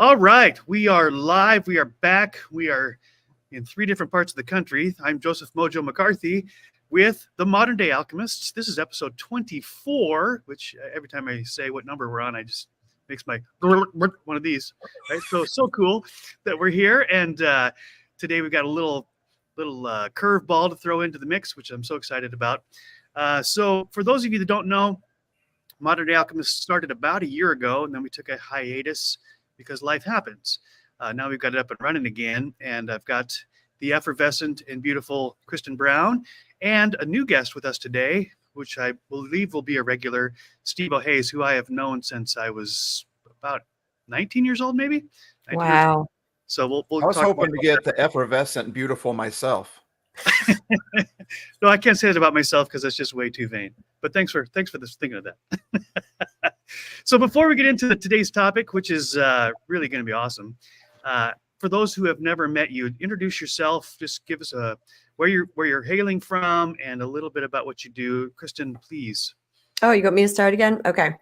All right, we are live. We are back. We are in 3 different parts of the country. I'm Joseph Mojo McCarthy with the Modern Day Alchemists. This is episode 24, which every time I say what number we're on, I just makes my one of these. Right, so cool that we're here. And today we've got a little curveball to throw into the mix, which I'm so excited about. So for those of you that don't know, Modern Day Alchemists started about a year ago, and then we took a hiatus because life happens. Now we've got it up and running again, and I've got the effervescent and beautiful Kristen Brown and a new guest with us today, which I believe will be a regular, Steve Hayes, who I have known since I was about 19 years old, maybe. Wow. So we'll I was hoping to get the effervescent and beautiful myself. No, I can't say that about myself because that's just way too vain. But thanks for this thinking of that. So before we get into today's topic, which is really going to be awesome, for those who have never met you, introduce yourself. Just give us where you're hailing from and a little bit about what you do. Kristen, please. Oh, you want me to start again? Okay.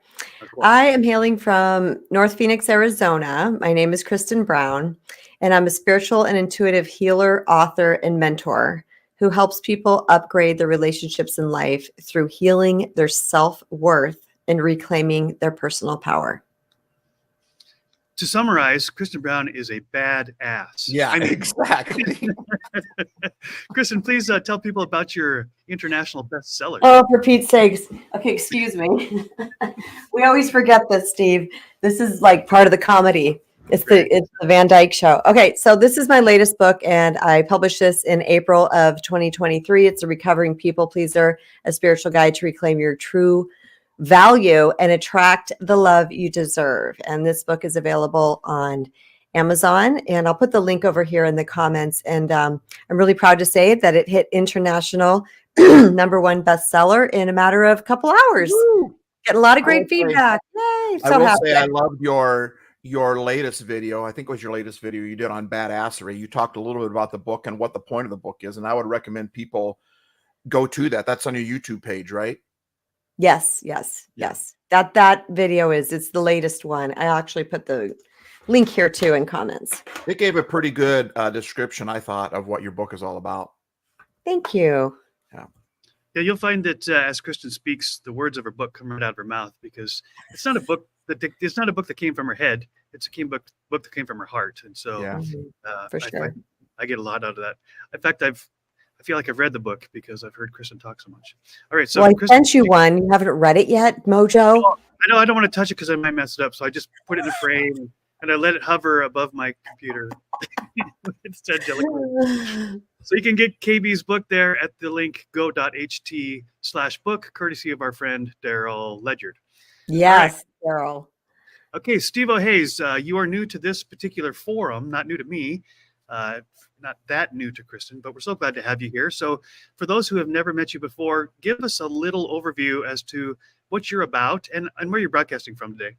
I am hailing from North Phoenix, Arizona. My name is Kristen Brown, and I'm a spiritual and intuitive healer, author, and mentor who helps people upgrade their relationships in life through healing their self-worth and reclaiming their personal power. To summarize, Kristen Brown is a badass. Yeah, exactly. Kristen, please tell people about your international bestseller. Oh, for Pete's sakes. Okay, excuse me. We always forget this, Steve. This is like part of the comedy. It's the Van Dyke Show. Okay, so this is my latest book, and I published this in April of 2023. It's a recovering people pleaser, a spiritual guide to reclaim your true value and attract the love you deserve. And this book is available on Amazon, and I'll put the link over here in the comments. And I'm really proud to say that it hit international #1 bestseller in a matter of a couple hours. Woo! Getting a lot of great feedback. Yay! So I will happy. say I loved your latest video. I think it was your latest video you did on badassery. You talked a little bit about the book and what the point of the book is, and I would recommend people go to that. That's on your YouTube page, right? Yes. That video it's the latest one. I actually put the link here too in comments. It gave a pretty good description, I thought, of what your book is all about. Thank you. Yeah, you'll find that as Kristen speaks, the words of her book come right out of her mouth, because it's not a book that came from her head. It's a book that came from her heart, and so for sure, I get a lot out of that. In fact, I feel like I've read the book because I've heard Kristen talk so much. All right, so I Kristen, sent you one. You haven't read it yet, Mojo? I know I don't want to touch it because I might mess it up, so I just put it in a frame and I let it hover above my computer instead. So you can get KB's book there at the link go.ht/book, courtesy of our friend Daryl Ledyard. Yes, right. Daryl. Okay, Steve Hayes, you are new to this particular forum, not new to me, not that new to Kristen, but we're so glad to have you here. So for those who have never met you before, give us a little overview as to what you're about and where you're broadcasting from today.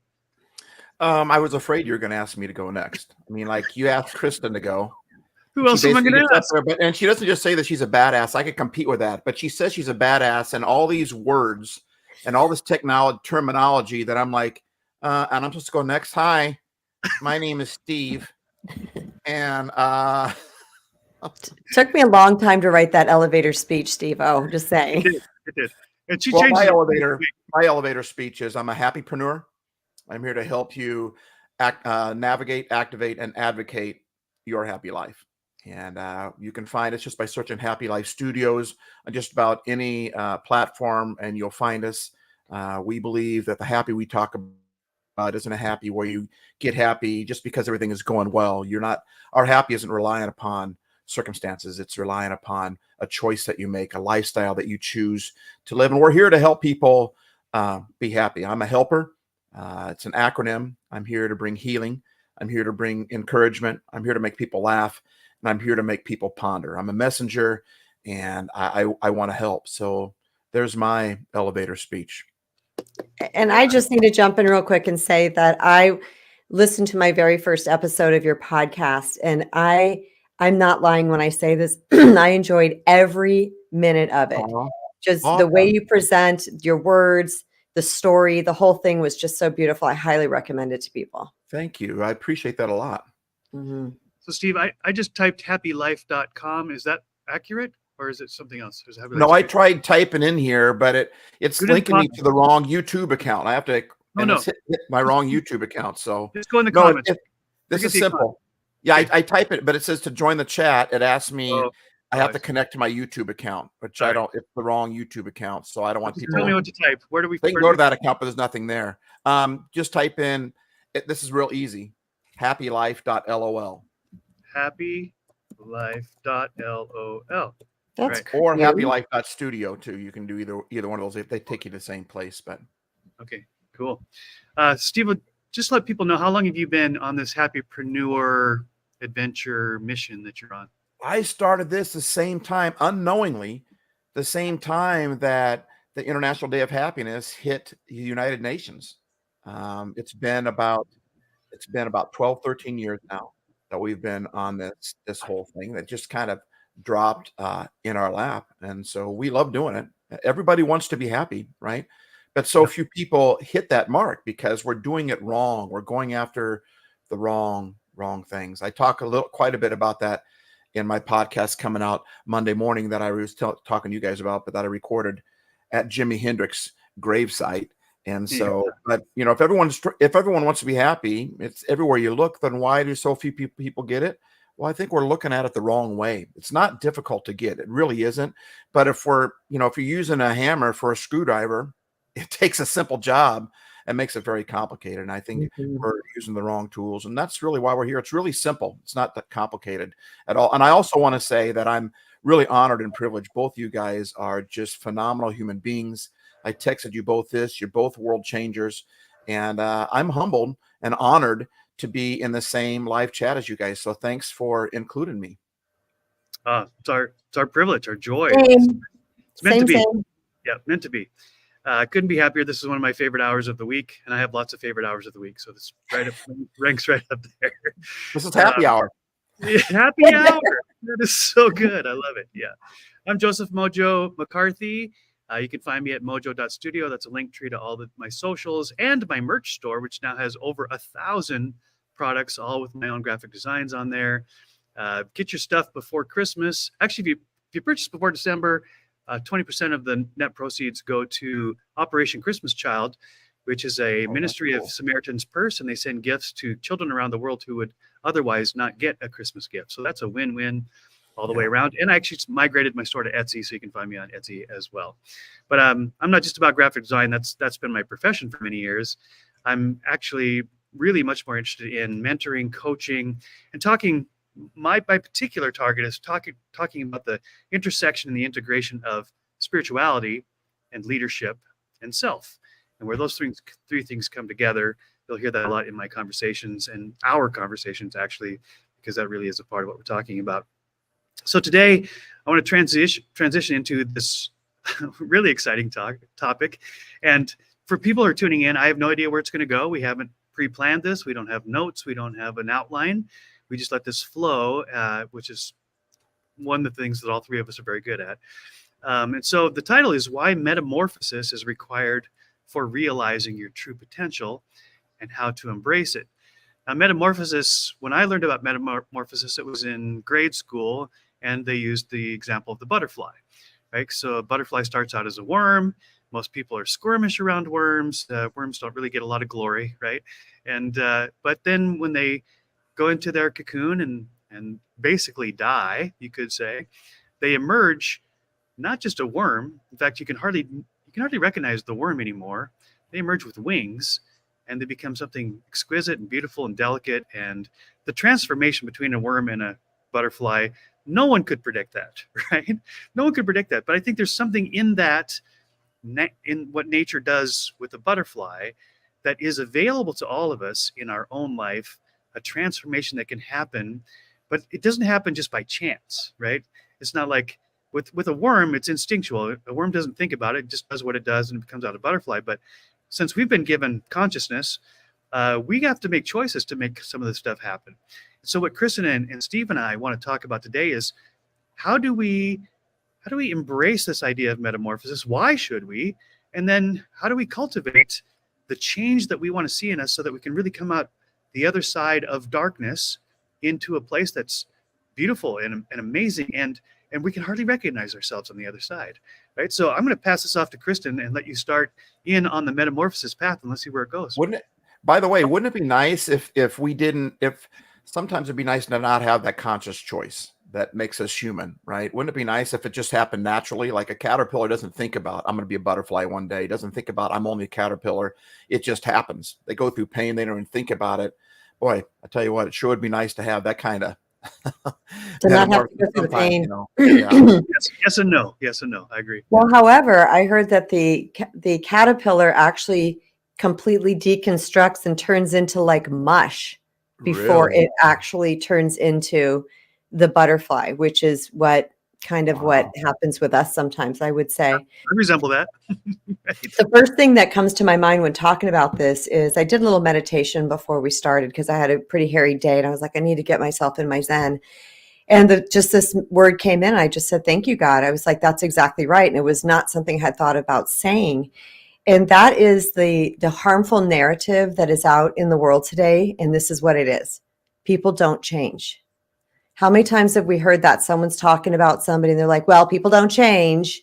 I was afraid you were going to ask me to go next. I mean, like, you asked Kristen to go. Who else am I going to ask? And she doesn't just say that she's a badass. I could compete with that. But she says she's a badass, and all these words and all this terminology that I'm like, and I'm supposed to go next. Hi, my name is Steve. And took me a long time to write that elevator speech, Steve. Oh, just saying. It did. And she changed my elevator speech is, I'm a happypreneur. I'm here to help you navigate, activate, and advocate your happy life. And you can find us just by searching Happy Life Studios on just about any platform, and you'll find us. We believe that the happy we talk about isn't a happy where you get happy just because everything is going well. Our happy isn't reliant upon circumstances. It's reliant upon a choice that you make, a lifestyle that you choose to live. And we're here to help people be happy. I'm a helper. It's an acronym. I'm here to bring healing. I'm here to bring encouragement. I'm here to make people laugh, and I'm here to make people ponder. I'm a messenger, and I want to help. So there's my elevator speech. And I just need to jump in real quick and say that I listened to my very first episode of your podcast, and I'm not lying when I say this. I enjoyed every minute of it. Just the way you present your words, the story, the whole thing was just so beautiful. I highly recommend it to people. Thank you. I appreciate that a lot. Mm-hmm. So Steve, I just typed happylife.com. Is that accurate or is it something else? Is it No, I tried typing in here, but it's Good in the linking me comments. to the wrong YouTube account. I have to, Oh, and no. it's hit my wrong YouTube account. So Just go in the no, comments. this Forget is the account. simple. Yeah, Okay. I type it, but it says to join the chat. It asks me, Oh, I oh, have I to see. connect to my YouTube account, which All I right. don't, it's the wrong YouTube account. So I don't want Just people. tell me what to type. Where do we? They can go to that account, but there's nothing there. Just type in, this is real easy, happylife.lol. Happylife.lol. That's Right. Or cute. happylife.studio too. You can do either one of those if they take you to the same place. But Okay, cool. Steve, just let people know, how long have you been on this Happypreneur adventure mission that you're on? I started this the same time, unknowingly, the same time that the International Day of Happiness hit the United Nations. It's been about 12, 13 years now that we've been on this whole thing that just kind of dropped in our lap. And so we love doing it. Everybody wants to be happy, right? But so Yep. few people hit that mark because we're doing it wrong. We're going after the wrong things. I talk quite a bit about that in my podcast coming out Monday morning that I was talking to you guys about, but that I recorded at Jimi Hendrix gravesite. And so, but if everyone wants to be happy, it's everywhere you look, then why do so few people get it? Well, I think we're looking at it the wrong way. It's not difficult to get. It really isn't. But if you're using a hammer for a screwdriver, it takes a simple job and makes it very complicated. And I think we're using the wrong tools. And that's really why we're here. It's really simple. It's not that complicated at all. And I also want to say that I'm really honored and privileged. Both you guys are just phenomenal human beings. I texted you both this. You're both world changers. And I'm humbled and honored to be in the same live chat as you guys. So thanks for including me. It's our privilege, our joy. Same. It's meant to be. Same. Yeah, meant to be. Couldn't be happier. This is one of my favorite hours of the week, and I have lots of favorite hours of the week. So this ranks right up there. This is happy hour. Yeah, happy hour. That is so good. I love it. Yeah. I'm Joseph Mojo McCarthy. You can find me at mojo.studio. That's a link tree to all my socials and my merch store, which now has over 1,000 products, all with my own graphic designs on there. Get your stuff before Christmas. Actually, if you purchase before December, 20% of the net proceeds go to Operation Christmas Child, which is a ministry of Samaritan's Purse, and they send gifts to children around the world who would otherwise not get a Christmas gift. So that's a win-win all the way around. And I actually migrated my store to Etsy, so you can find me on Etsy as well. But I'm not just about graphic design. That's been my profession for many years. I'm actually really much more interested in mentoring, coaching, and talking. My particular target is talking about the intersection and the integration of spirituality and leadership and self, and where those three things come together. You'll hear that a lot in my conversations and our conversations, actually, because that really is a part of what we're talking about. So today, I want to transition into this really exciting topic. And for people who are tuning in, I have no idea where it's going to go. We haven't pre-planned this. We don't have notes. We don't have an outline. We just let this flow, which is one of the things that all three of us are very good at. And so the title is Why Metamorphosis is Required for Realizing Your True Potential and How to Embrace It. Now, metamorphosis, when I learned about metamorphosis, it was in grade school, and they used the example of the butterfly, right? So a butterfly starts out as a worm. Most people are squirmish around worms. Worms don't really get a lot of glory, right? And but then when they go into their cocoon and basically die, you could say, they emerge not just a worm. In fact, you can hardly recognize the worm anymore. They emerge with wings, and they become something exquisite and beautiful and delicate. And the transformation between a worm and a butterfly, no one could predict that, right? No one could predict that. But I think there's something in that, in what nature does with a butterfly, that is available to all of us in our own life, a transformation that can happen, but it doesn't happen just by chance, right? It's not like with a worm, it's instinctual. A worm doesn't think about it, it just does what it does and it becomes out a butterfly. But since we've been given consciousness, we have to make choices to make some of this stuff happen. So what Kristen and Steve and I want to talk about today is how do we embrace this idea of metamorphosis? Why should we? And then how do we cultivate the change that we want to see in us so that we can really come out the other side of darkness into a place that's beautiful and amazing, and we can hardly recognize ourselves on the other side, right? So I'm going to pass this off to Kristen and let you start in on the metamorphosis path, and let's see where it goes. Wouldn't it, by the way, wouldn't it be nice if sometimes it'd be nice to not have that conscious choice that makes us human, right? Wouldn't it be nice if it just happened naturally? Like a caterpillar doesn't think about, I'm going to be a butterfly one day. It doesn't think about, I'm only a caterpillar. It just happens. They go through pain. They don't even think about it. Boy, I tell you what, it sure would be nice to have that kind of To not have to go through the pain. Yeah. Yes and no. Yes and no. I agree. Well, however, I heard that the caterpillar actually completely deconstructs and turns into like mush before Really? it actually turns into the butterfly, which is what happens with us sometimes, I would say. I resemble that. The first thing that comes to my mind when talking about this is I did a little meditation before we started because I had a pretty hairy day and I was like, I need to get myself in my Zen. And just this word came in. I just said, thank you, God. I was like, that's exactly right. And it was not something I had thought about saying. And that is the harmful narrative that is out in the world today. And this is what it is. People don't change. How many times have we heard that someone's talking about somebody and they're like, well, people don't change.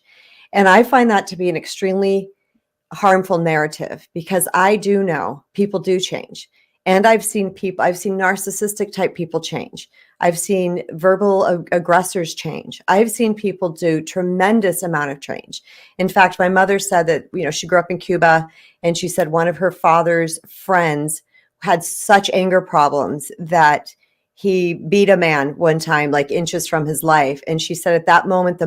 And I find that to be an extremely harmful narrative because I do know people do change. And I've seen narcissistic type people change. I've seen verbal aggressors change. I've seen people do tremendous amount of change. In fact, my mother said that, she grew up in Cuba and she said one of her father's friends had such anger problems that he beat a man one time, like inches from his life. And she said at that moment, the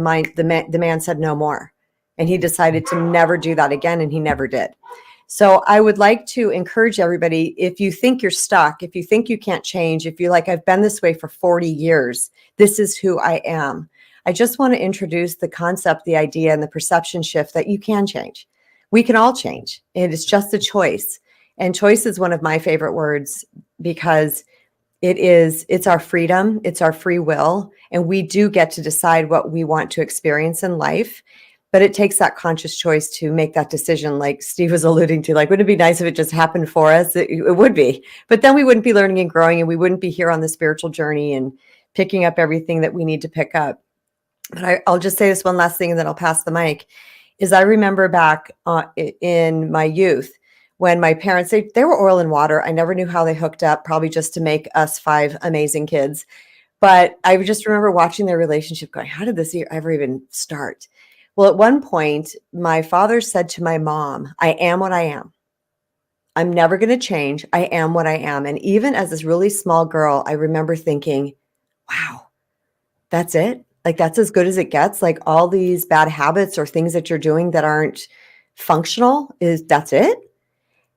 man said no more. And he decided to never do that again. And he never did. So I would like to encourage everybody, if you think you're stuck, if you think you can't change, if you're like, I've been this way for 40 years, this is who I am. I just want to introduce the concept, the idea, and the perception shift that you can change. We can all change. It is just a choice. And choice is one of my favorite words because it's our freedom, it's our free will, and we do get to decide what we want to experience in life. But it takes that conscious choice to make that decision, like Steve was alluding to. Like, wouldn't it be nice if it just happened for us? It would be. But then we wouldn't be learning and growing, and we wouldn't be here on the spiritual journey and picking up everything that we need to pick up. But I'll just say this one last thing, and then I'll pass the mic, is I remember back in my youth when my parents, they were oil and water. I never knew how they hooked up, probably just to make us 5 amazing kids. But I just remember watching their relationship going, how did this ever even start? Well, at one point, my father said to my mom, I am what I am. I'm never going to change. I am what I am. And even as this really small girl, I remember thinking, wow, that's it? Like, that's as good as it gets? Like, all these bad habits or things that you're doing that aren't functional, that's it?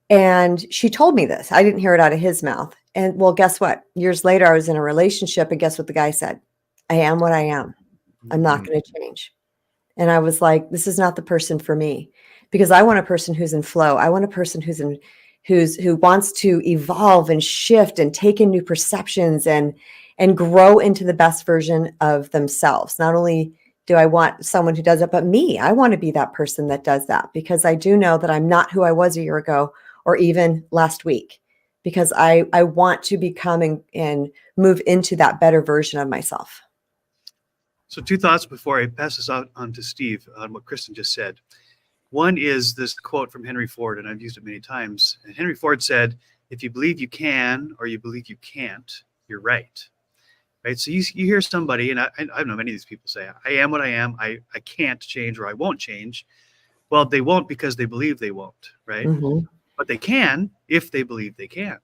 And she told me this. I didn't hear it out of his mouth. And well, guess what? Years later, I was in a relationship, and guess what the guy said? I am what I am. I'm not going to change. And I was like, this is not the person for me, because I want a person who's in flow. I want a person who wants to evolve and shift and take in new perceptions and grow into the best version of themselves. Not only do I want someone who does it, but me, I want to be that person that does that, because I do know that I'm not who I was a year ago or even last week, because I want to become and move into that better version of myself. So 2 thoughts before I pass this on to Steve on what Kristen just said. One is this quote from Henry Ford, and I've used it many times. And Henry Ford said, if you believe you can or you believe you can't, you're right. Right? So you hear somebody, and I know many of these people say, I am what I am, I can't change or I won't change. Well, they won't because they believe they won't, right? Mm-hmm. But they can if they believe they can.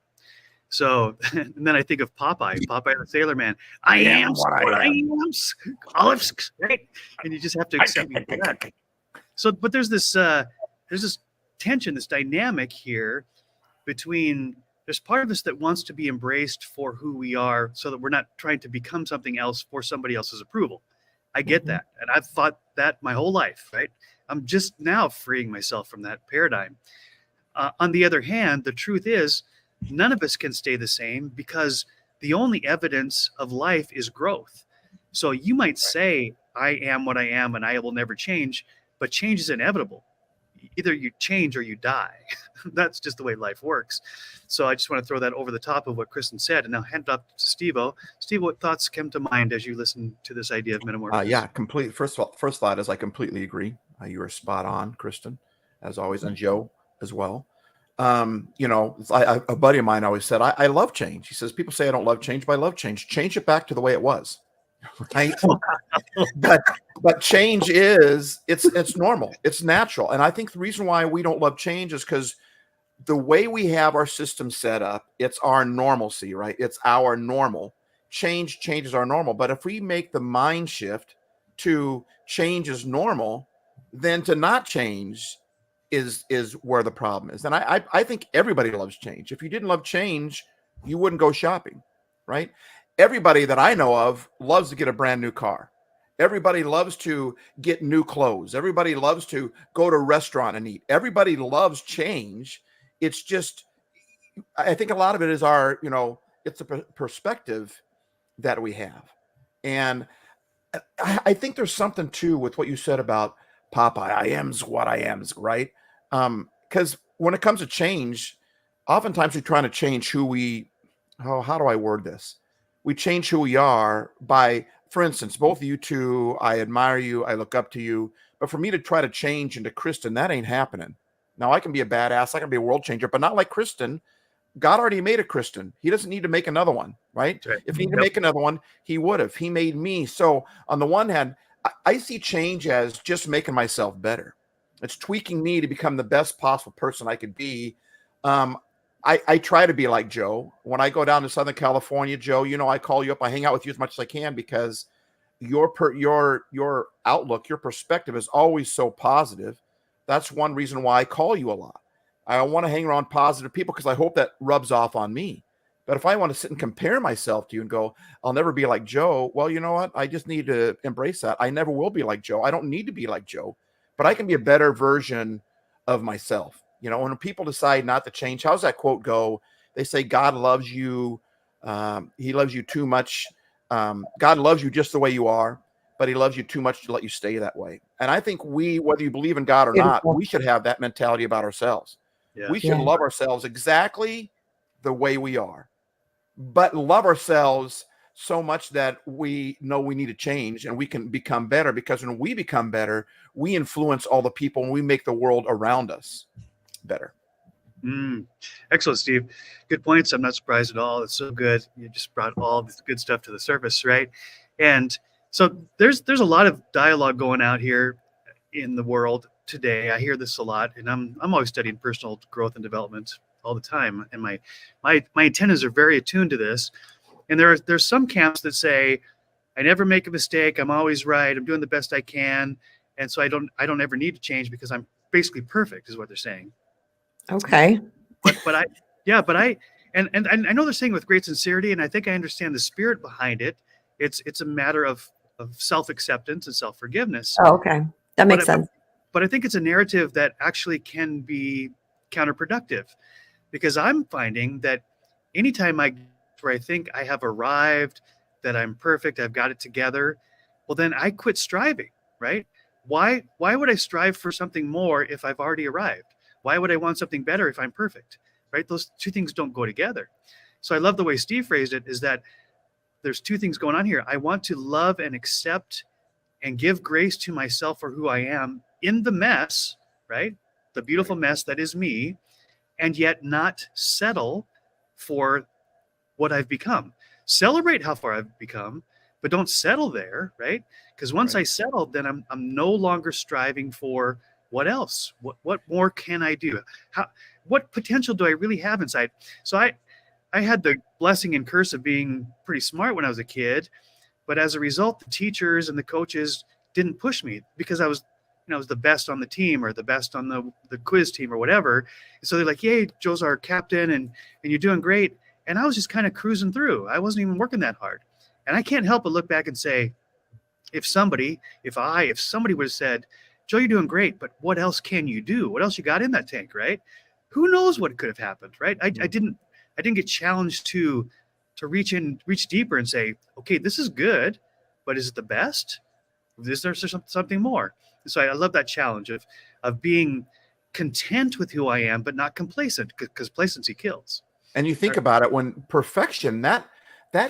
So, and then I think of Popeye the Sailor Man. I am what I am. Olives, right? And you just have to accept me for that. So, but there's this tension, this dynamic here between, there's part of us that wants to be embraced for who we are, so that we're not trying to become something else for somebody else's approval. I get that, and I've thought that my whole life, right? I'm just now freeing myself from that paradigm. On the other hand, the truth is, none of us can stay the same, because the only evidence of life is growth. So you might say, I am what I am and I will never change, but change is inevitable. either you change or you die. That's just the way life works. So I just want to throw that over the top of what Kristen said, and now hand it off to Steve-O. Steve, what thoughts come to mind as you listen to this idea of metamorphosis? Yeah, complete. First of all, first thought is I completely agree. You were spot on, Kristen, as always, and Joe as well. A buddy of mine always said, I love change. He says, people say I don't love change, but I love change. Change it back to the way it was. Right. but change is it's normal. It's natural. And I think the reason why we don't love change is because the way we have our system set up, it's our normalcy, right? It's our normal. Change changes our normal. But if we make the mind shift to change is normal, then to not change is where the problem is. And I think everybody loves change. If you didn't love change, you wouldn't go shopping, right? Everybody that I know of loves to get a brand new car. Everybody loves to get new clothes. Everybody loves to go to a restaurant and eat. Everybody loves change. It's just, I think a lot of it is it's a perspective that we have. And I think there's something too with what you said about Popeye. I am's what I am's, right? Because when it comes to change, oftentimes we're trying to change how do I word this? We change who we are by, for instance, both of you two, I admire you, I look up to you, but for me to try to change into Kristen, that ain't happening. Now I can be a badass, I can be a world changer, but not like Kristen. God already made a Kristen. He doesn't need to make another one, right? If he needed to make another one, he would have. He made me. So on the one hand, I see change as just making myself better. It's tweaking me to become the best possible person I could be. I try to be like Joe. When I go down to Southern California, Joe, I call you up, I hang out with you as much as I can because your outlook, your perspective is always so positive. That's one reason why I call you a lot. I want to hang around positive people because I hope that rubs off on me. But if I want to sit and compare myself to you and go, I'll never be like Joe, well, you know what? I just need to embrace that. I never will be like Joe. I don't need to be like Joe, but I can be a better version of myself. When people decide not to change, how's that quote go? They say, God loves you. He loves you too much. God loves you just the way you are, but he loves you too much to let you stay that way. And I think whether you believe in God or not, we should have that mentality about ourselves. Yeah. We should love ourselves exactly the way we are, but love ourselves so much that we know we need to change and we can become better, because when we become better, we influence all the people and we make the world around us better. Excellent, Steve. Good points. I'm not surprised at all. It's so good. You just brought all this good stuff to the surface, right? And so there's a lot of dialogue going out here in the world today. I hear this a lot, and I'm always studying personal growth and development all the time, and my antennas are very attuned to this. And there's some camps that say, I never make a mistake. I'm always right. I'm doing the best I can, and so I don't ever need to change because I'm basically perfect, is what they're saying. Okay. But I know they're saying with great sincerity, and I think I understand the spirit behind it. It's a matter of self-acceptance and self-forgiveness. Oh, okay. That makes sense. But I think it's a narrative that actually can be counterproductive, because I'm finding that anytime where I think I have arrived, that I'm perfect, I've got it together, well, then I quit striving, right? Why would I strive for something more if I've already arrived? Why would I want something better if I'm perfect, right? Those two things don't go together. So I love the way Steve phrased it, is that there's two things going on here. I want to love and accept and give grace to myself for who I am in the mess, right? The beautiful mess that is me, and yet not settle for what I've become. Celebrate how far I've become, but don't settle there, right? Because once I settle, then I'm no longer striving for what else? What more can I do? What potential do I really have inside? So I had the blessing and curse of being pretty smart when I was a kid, but as a result, the teachers and the coaches didn't push me because I was the best on the team or the best on the quiz team or whatever. So they're like, "Yay, Joe's our captain and you're doing great." And I was just kind of cruising through. I wasn't even working that hard. And I can't help but look back and say, if somebody would have said, "Joe, you're doing great, but what else can you do? What else you got in that tank?" Right? Who knows what could have happened, right? I didn't get challenged to reach deeper and say, okay, this is good, but is it the best? Is there something more? So I love that challenge of being content with who I am, but not complacent, because complacency kills. And you think about it, when perfection, that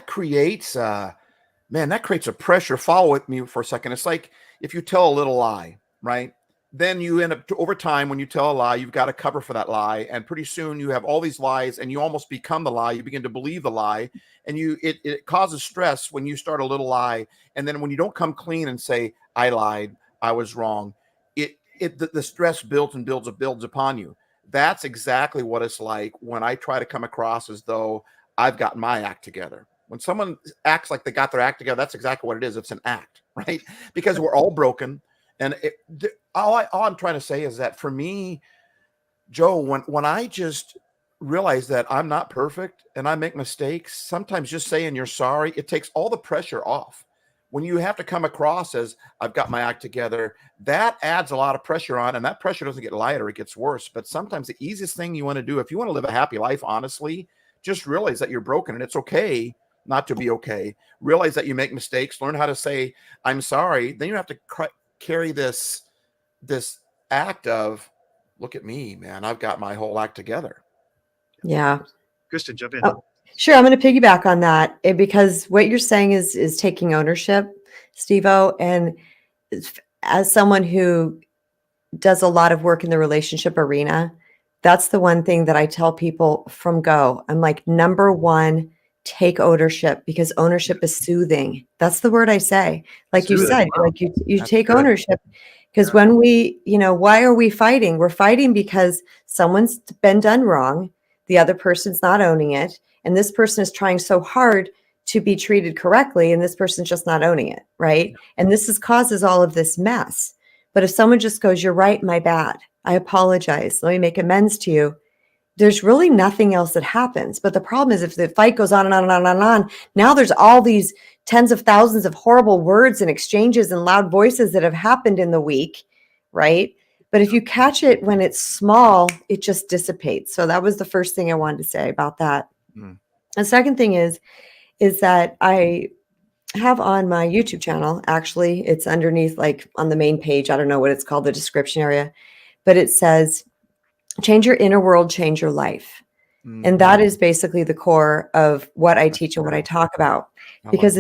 creates that creates a pressure. Follow with me for a second. It's like if you tell a little lie, right? Then you end up, over time, when you tell a lie, you've got to cover for that lie. And pretty soon you have all these lies and you almost become the lie. You begin to believe the lie, and it causes stress when you start a little lie. And then when you don't come clean and say, I lied, I was wrong, the stress builds and builds upon you. That's exactly what it's like when I try to come across as though I've got my act together. When someone acts like they got their act together, that's exactly what it is. It's an act, right? Because we're all broken. And all I'm trying to say is that for me, Joe, when I just realize that I'm not perfect and I make mistakes, sometimes just saying you're sorry, it takes all the pressure off. When you have to come across as I've got my act together, that adds a lot of pressure on, and that pressure doesn't get lighter, it gets worse. But sometimes the easiest thing you want to do, if you want to live a happy life, honestly, just realize that you're broken and it's okay not to be okay. Realize that you make mistakes, learn how to say, I'm sorry. Then you have to carry this act of, look at me, man, I've got my whole act together. Yeah. Kristen, jump in. Oh, sure. I'm going to piggyback on that because what you're saying is taking ownership, Steve-O. And as someone who does a lot of work in the relationship arena, that's the one thing that I tell people from go. I'm like, number one, take ownership, because ownership is soothing. That's the word I say. Like you said, like you take ownership, because when we, why are we fighting? We're fighting because someone's been done wrong. The other person's not owning it. And this person is trying so hard to be treated correctly. And this person's just not owning it. Right. And this causes all of this mess. But if someone just goes, you're right, my bad, I apologize, let me make amends to you, there's really nothing else that happens. But the problem is, if the fight goes on and on and on and on, now there's all these tens of thousands of horrible words and exchanges and loud voices that have happened in the week, right? But if you catch it when it's small, it just dissipates. So that was the first thing I wanted to say about that. The second thing is that I have on my YouTube channel, actually, it's underneath, like on the main page, I don't know what it's called, the description area, but it says, change your inner world, change your life. And that is basically the core of what I teach and what I talk about. Because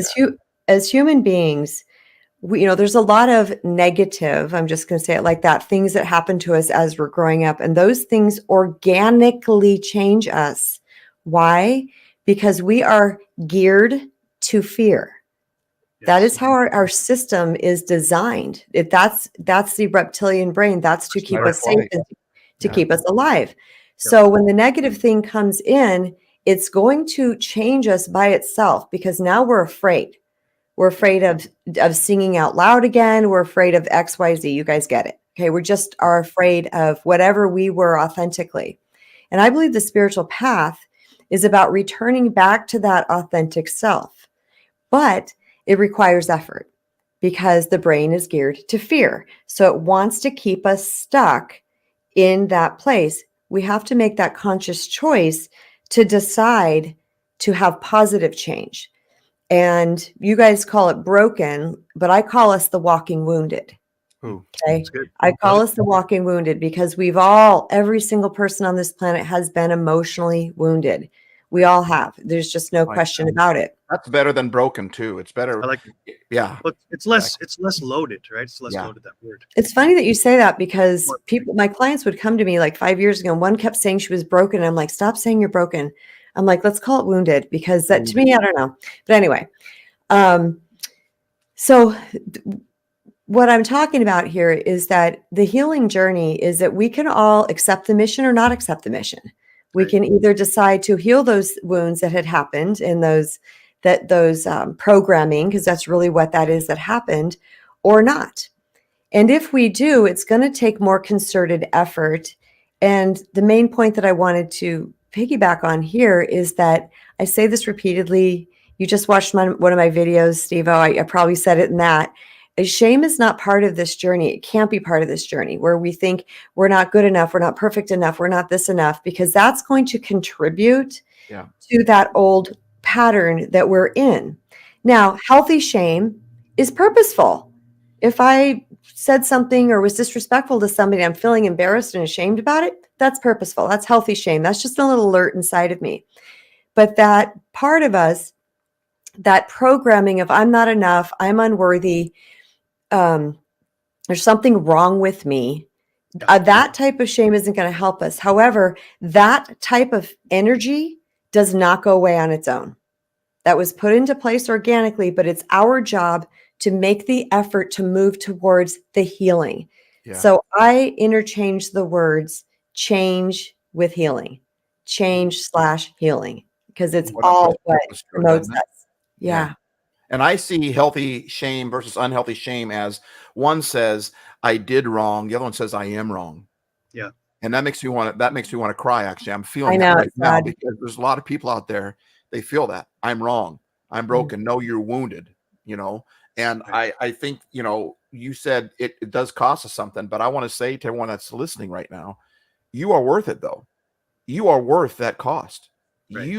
as human beings, there's a lot of negative, I'm just going to say it like that, things that happen to us as we're growing up. And those things organically change us. Why? Because we are geared to fear. Yes. That is how our system is designed. That's the reptilian brain. That's to keep us safe and to keep us alive. So when the negative thing comes in, it's going to change us by itself, because now we're afraid. We're afraid of singing out loud again. We're afraid of X, Y, Z. You guys get it. Okay. We just are afraid of whatever we were authentically. And I believe the spiritual path is about returning back to that authentic self. But it requires effort, because the brain is geared to fear. So it wants to keep us stuck in that place. We have to make that conscious choice to decide to have positive change. And you guys call it broken, but I call us the walking wounded. Okay. I call us the walking wounded, because every single person on this planet has been emotionally wounded. We all have. There's just no question about it. That's better than broken too. It's better. I like it. Yeah. But it's less loaded, right? It's less loaded, that word. It's funny that you say that, because my clients would come to me like 5 years ago, and one kept saying she was broken. I'm like, stop saying you're broken. I'm like, let's call it wounded, because that, to me, I don't know. But anyway, so what I'm talking about here is that the healing journey is that we can all accept the mission or not accept the mission. We can either decide to heal those wounds that had happened in those programming, because that's really what that is that happened, or not. And if we do, it's going to take more concerted effort. And the main point that I wanted to piggyback on here is that I say this repeatedly. You just watched one of my videos, Steve-O. I probably said it in that. Shame is not part of this journey. It can't be part of this journey where we think we're not good enough, we're not perfect enough, we're not this enough, because that's going to contribute to that old pattern that we're in. Now, healthy shame is purposeful. If I said something or was disrespectful to somebody, I'm feeling embarrassed and ashamed about it, that's purposeful. That's healthy shame. That's just a little alert inside of me. But that part of us, that programming of I'm not enough, I'm unworthy, there's something wrong with me, that type of shame isn't going to help us. However, that type of energy does not go away on its own. That was put into place organically, but it's our job to make the effort to move towards the healing. Yeah. So I interchange the words change with healing, change/healing, because it's all what promotes us. Yeah. And I see healthy shame versus unhealthy shame as one says, I did wrong. The other one says, I am wrong. Yeah. And that makes me want to cry. Actually, I'm feeling I know, that right now sad. because there's a lot of people out there. They feel that I'm wrong. I'm broken. No, you're wounded, and I think, you said it does cost us something, but I want to say to everyone that's listening right now, you are worth it though. You are worth that cost. Right.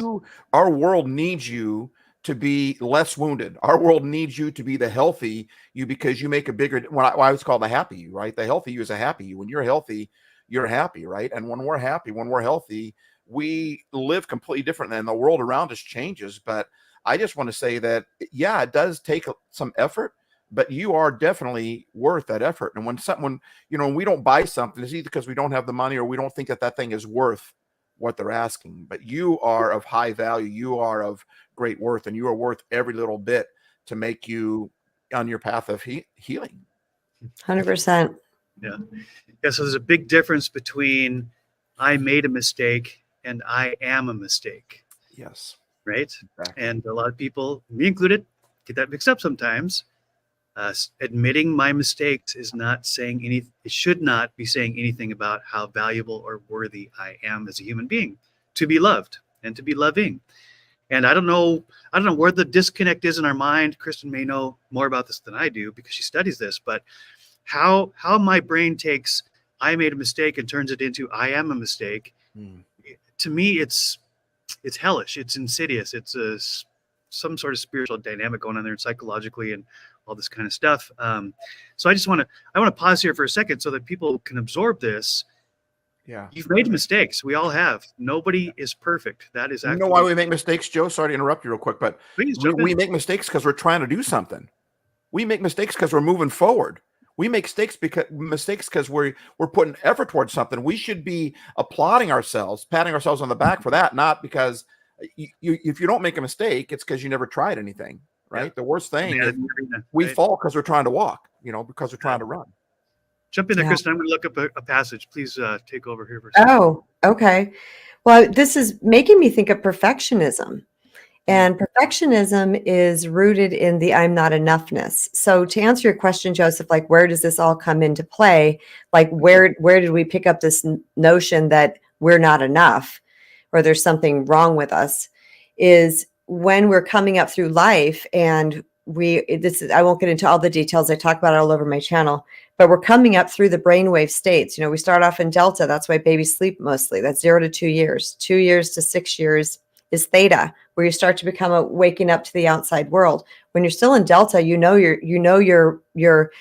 Our world needs you to be less wounded. Our world needs you to be the healthy you, because you make a bigger, what I always call the happy you, right? The healthy you is a happy you. When you're healthy, you're happy, right? And when we're happy, when we're healthy, we live completely different, and the world around us changes. But I just want to say that, yeah, it does take some effort, but you are definitely worth that effort. And when when we don't buy something, it's either because we don't have the money or we don't think that thing is worth what they're asking. But you are of high value. You are of great worth, and you are worth every little bit to make you on your path of healing. 100%. Yeah. So there's a big difference between I made a mistake and I am a mistake. Yes. Right. Exactly. And a lot of people, me included, get that mixed up sometimes. Admitting my mistakes is not saying anything. It should not be saying anything about how valuable or worthy I am as a human being to be loved and to be loving. And I don't know where the disconnect is in our mind. Kristen may know more about this than I do because she studies this, but how my brain takes I made a mistake and turns it into I am a mistake. To me, it's hellish. It's insidious. It's some sort of spiritual dynamic going on there, and psychologically and all this kind of stuff. So I want to pause here for a second so that people can absorb this. Yeah. You've made mistakes. We all have. Nobody is perfect. That is actually. You know why we make mistakes, Joe? Sorry to interrupt you real quick, but we make mistakes because we're trying to do something. We make mistakes because we're moving forward. We make mistakes because we're putting effort towards something. We should be applauding ourselves, patting ourselves on the back for that, not because if you don't make a mistake, it's because you never tried anything, right? Yeah. The worst thing is we fall because we're trying to walk, because we're trying to run. Jump in there, Kristen. I'm going to look up a passage. Please take over here for a second. Oh, okay. Well, this is making me think of perfectionism. And perfectionism is rooted in the I'm not enoughness. So to answer your question, Joseph, like where does this all come into play? Like where did we pick up this notion that we're not enough or there's something wrong with us? Is when we're coming up through life, and I won't get into all the details. I talk about it all over my channel, but we're coming up through the brainwave states. We start off in Delta. That's why babies sleep mostly. That's 0 to 2 years. 2 years to 6 years is theta, where you start to become waking up to the outside world. When you're still in Delta, your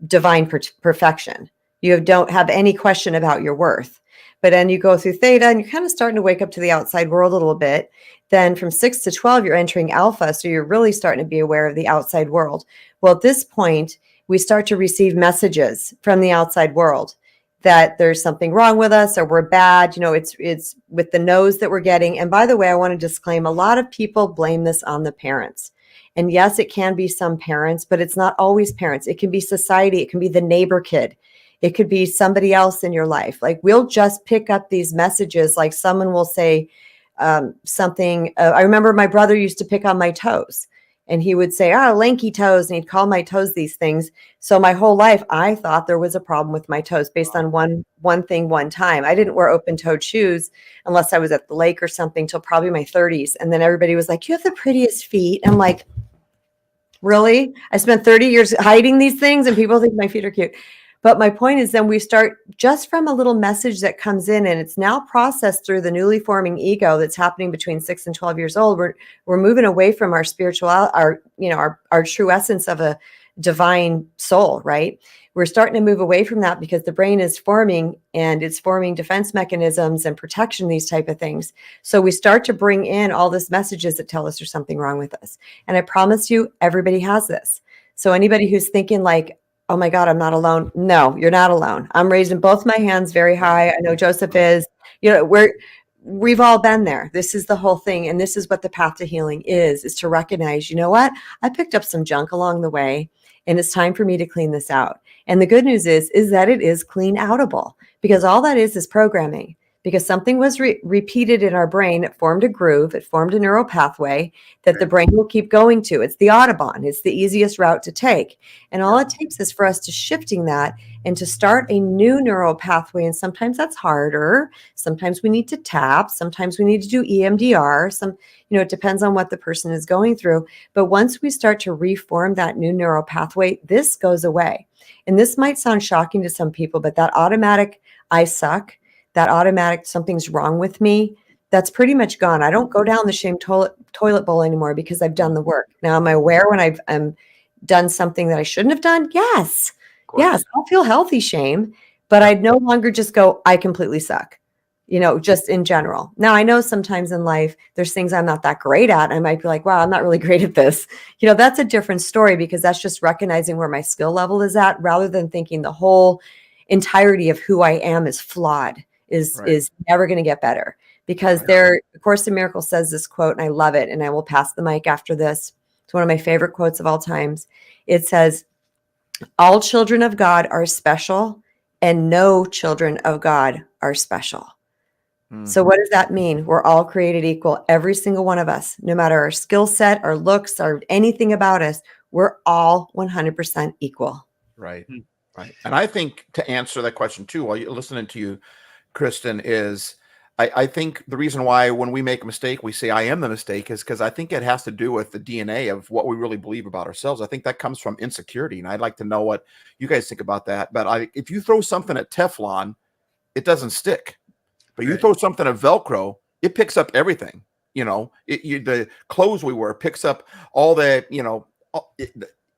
divine perfection. You don't have any question about your worth. But then you go through theta and you're kind of starting to wake up to the outside world a little bit. Then from 6 to 12, you're entering alpha. So you're really starting to be aware of the outside world. Well, at this point, we start to receive messages from the outside world that there's something wrong with us or we're bad. It's with the no's that we're getting. And by the way, I want to disclaim, a lot of people blame this on the parents. And yes, it can be some parents, but it's not always parents. It can be society. It can be the neighbor kid. It could be somebody else in your life. Like we'll just pick up these messages. Like someone will say something. I remember my brother used to pick on my toes. And he would say, lanky toes. And he'd call my toes these things. So my whole life, I thought there was a problem with my toes based on one thing, one time. I didn't wear open-toed shoes unless I was at the lake or something till probably my 30s. And then everybody was like, you have the prettiest feet. I'm like, really? I spent 30 years hiding these things and people think my feet are cute. But my point is then we start just from a little message that comes in, and it's now processed through the newly forming ego that's happening between 6 and 12 years old. We're moving away from our spiritual, our true essence of a divine soul, right? We're starting to move away from that because the brain is forming, and it's forming defense mechanisms and protection, these type of things. So we start to bring in all these messages that tell us there's something wrong with us. And I promise you, everybody has this. So anybody who's thinking like, oh my God, I'm not alone. No, you're not alone. I'm raising both my hands very high. I know Joseph is, we've all been there. This is the whole thing. And this is what the path to healing is to recognize, you know what? I picked up some junk along the way, and it's time for me to clean this out. And the good news is that it is clean outable, because all that is programming. Because something was repeated in our brain, it formed a groove, it formed a neural pathway that the brain will keep going to. It's the Audubon. It's the easiest route to take. And all it takes is for us to shifting that and to start a new neural pathway. And sometimes that's harder. Sometimes we need to tap. Sometimes we need to do EMDR. It depends on what the person is going through. But once we start to reform that new neural pathway, this goes away. And this might sound shocking to some people, but that automatic I suck, that automatic something's wrong with me, that's pretty much gone. I don't go down the shame toilet bowl anymore because I've done the work. Now, am I aware when I've done something that I shouldn't have done? Yes. Yes, I'll feel healthy shame, but I'd no longer just go, I completely suck, just in general. Now, I know sometimes in life, there's things I'm not that great at. I might be like, wow, I'm not really great at this. That's a different story, because that's just recognizing where my skill level is at, rather than thinking the whole entirety of who I am is flawed. Is never going to get better, because A Course in Miracles says this quote, and I love it. And I will pass the mic after this. It's one of my favorite quotes of all times. It says, all children of God are special, and no children of God are special. Mm-hmm. So what does that mean? We're all created equal. Every single one of us, no matter our skill set, our looks, or anything about us, we're all 100% equal. Right. Right. And I think, to answer that question too, while you're listening to you, Kristen, is I think the reason why when we make a mistake, we say, I am the mistake, is because I think it has to do with the DNA of what we really believe about ourselves. I think that comes from insecurity. And I'd like to know what you guys think about that. But if you throw something at Teflon, it doesn't stick. But you throw something at Velcro, it picks up everything. The clothes we wear picks up all the,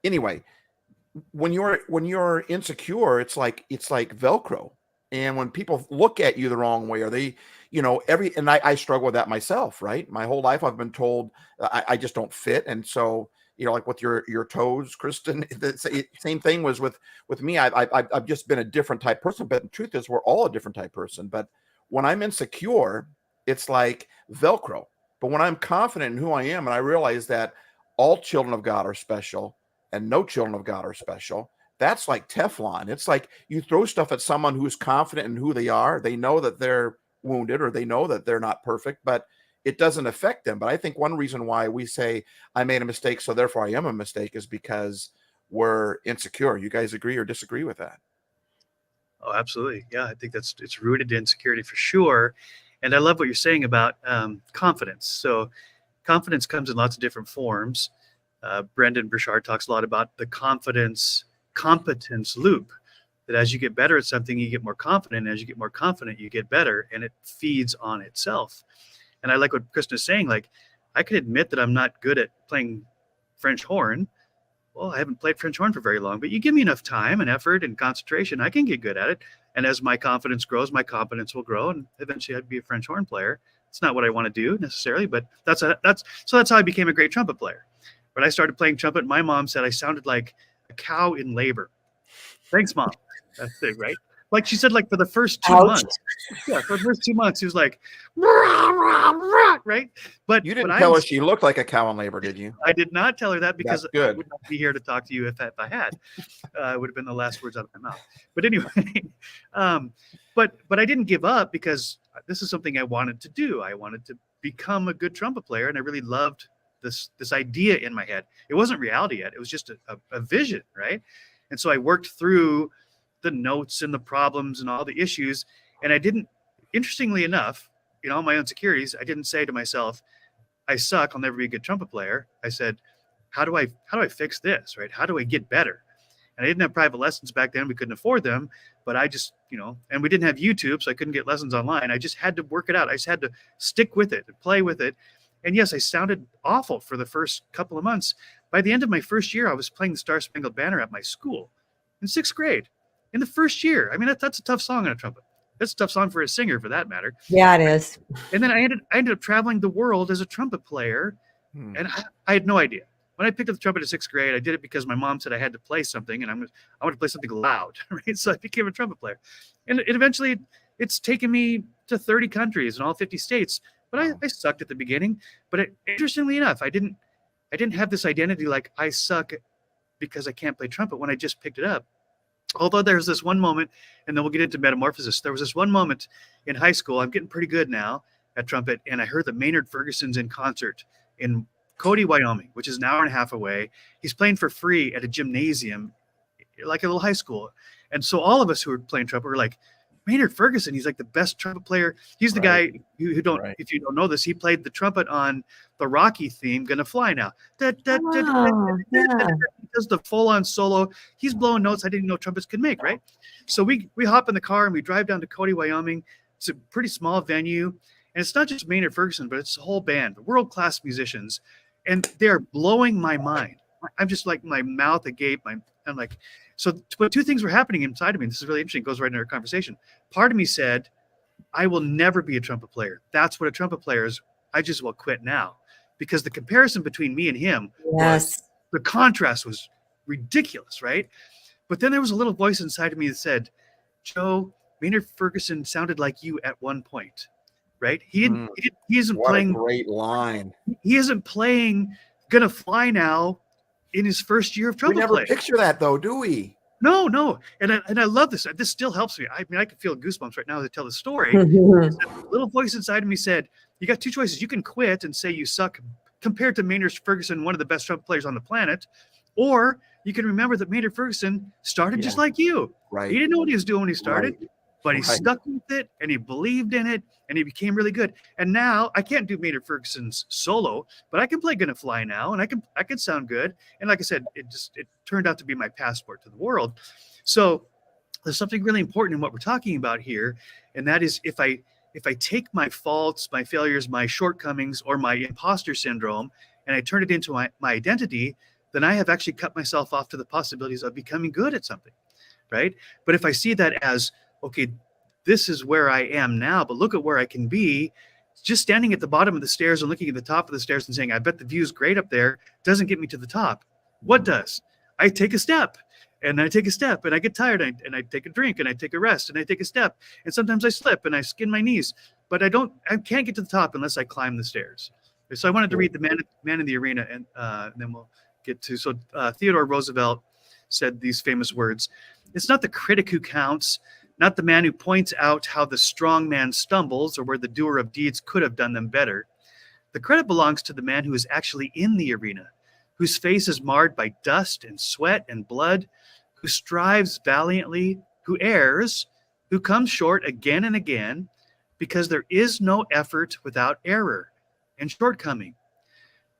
anyway, when you're insecure, it's like Velcro. And when people look at you the wrong way, or they, and I struggle with that myself, right? My whole life I've been told I just don't fit. And so, like with your toes, Kristen, the same thing was with me. I've just been a different type person, but the truth is we're all a different type person. But when I'm insecure, it's like Velcro. But when I'm confident in who I am, and I realize that all children of God are special and no children of God are special, that's like Teflon. It's like you throw stuff at someone who's confident in who they are. They know that they're wounded, or they know that they're not perfect, but it doesn't affect them. But I think one reason why we say I made a mistake, so therefore I am a mistake, is because we're insecure. You guys agree or disagree with that? Oh, absolutely. Yeah, I think it's rooted in insecurity for sure. And I love what you're saying about confidence. So confidence comes in lots of different forms. Brendan Burchard talks a lot about the competence loop, that as you get better at something, you get more confident. As you get more confident, you get better, and it feeds on itself. And I like what Kristen is saying. Like, I can admit that I'm not good at playing French horn. Well, I haven't played French horn for very long, but you give me enough time and effort and concentration, I can get good at it. And as my confidence grows, my competence will grow, and eventually I'd be a French horn player. It's not what I want to do necessarily, but that's how I became a great trumpet player. When I started playing trumpet, my mom said I sounded like a cow in labor. Thanks, Mom. That's it, right? Like she said, like for the first 2 months. Yeah, for the first 2 months, he was like, rah, rah, rah, right? But you didn't tell her she looked like a cow in labor, did you? I did not tell her that, because I would not be here to talk to you if I had. It would have been the last words out of my mouth. But anyway, but I didn't give up, because this is something I wanted to do. I wanted to become a good trumpet player, and I really loved this idea in my head. It wasn't reality yet. It was just a vision, right? And so I worked through the notes and the problems and all the issues. And I didn't, interestingly enough, in all my insecurities, I didn't say to myself, I suck, I'll never be a good trumpet player. I said, how do I fix this, right? How do I get better? And I didn't have private lessons back then. We couldn't afford them, but I just, and we didn't have YouTube, so I couldn't get lessons online. I just had to work it out. I just had to stick with it and play with it. And yes, I sounded awful for the first couple of months. By the end of my first year, I was playing the Star Spangled Banner at my school in 6th grade. In the first year. I mean, that's a tough song on a trumpet. That's a tough song for a singer, for that matter. Yeah, it is. And then I ended up traveling the world as a trumpet player, and I had no idea. When I picked up the trumpet in 6th grade, I did it because my mom said I had to play something, and I want to play something loud, right? So I became a trumpet player, and eventually it's taken me to 30 countries in all 50 states. But I sucked at the beginning. But interestingly enough, I didn't have this identity like I suck because I can't play trumpet when I just picked it up. Although there's this one moment, and then we'll get into Metamorphosis. There was this one moment in high school. I'm getting pretty good now at trumpet, and I heard that Maynard Ferguson's in concert in Cody, Wyoming, which is an hour and a half away. He's playing for free at a gymnasium, like a little high school. And so all of us who were playing trumpet were like, Maynard Ferguson, he's like the best trumpet player. He's the guy who don't, if you don't know this, he played the trumpet on the Rocky theme, Gonna Fly Now. He does the full-on solo. He's blowing notes I didn't know trumpets could make, right? So we hop in the car and we drive down to Cody, Wyoming. It's a pretty small venue. And it's not just Maynard Ferguson, but it's a whole band, world-class musicians. And they're blowing my mind. I'm just like, my mouth agape. I'm like, so but two things were happening inside of me. This is really interesting. It goes right into our conversation. Part of me said, I will never be a trumpet player. That's what a trumpet player is. I just will quit now. Because the comparison between me and him, the contrast was ridiculous, right? But then there was a little voice inside of me that said, Joe, Maynard Ferguson sounded like you at one point, right? He isn't what playing. A great line. He isn't playing Gonna Fly Now in his first year of trumpet play. We never picture that though, do we? No. And I love this. This still helps me. I mean, I can feel goosebumps right now as I tell the story. A little voice inside of me said, you got two choices. You can quit and say you suck compared to Maynard Ferguson, one of the best trumpet players on the planet, or you can remember that Maynard Ferguson started just like you. Right. He didn't know what he was doing when he started, but he stuck with it and he believed in it and he became really good. And now I can't do Maynard Ferguson's solo, but I can play Gonna Fly Now and I can sound good. And like I said, it turned out to be my passport to the world. So there's something really important in what we're talking about here. And that is if I take my faults, my failures, my shortcomings, or my imposter syndrome, and I turn it into my identity, then I have actually cut myself off to the possibilities of becoming good at something, right? But if I see that as, okay, this is where I am now, but look at where I can be, just standing at the bottom of the stairs and looking at the top of the stairs and saying, I bet the view's great up there, doesn't get me to the top. What does? I take a step. And I take a step and I get tired and I take a drink and I take a rest and I take a step. And sometimes I slip and I skin my knees, but I can't get to the top unless I climb the stairs. So I wanted to read The Man in the Arena and then we'll get to, so Theodore Roosevelt said these famous words. It's not the critic who counts, not the man who points out how the strong man stumbles or where the doer of deeds could have done them better. The credit belongs to the man who is actually in the arena, whose face is marred by dust and sweat and blood, who strives valiantly, who errs, who comes short again and again, because there is no effort without error and shortcoming,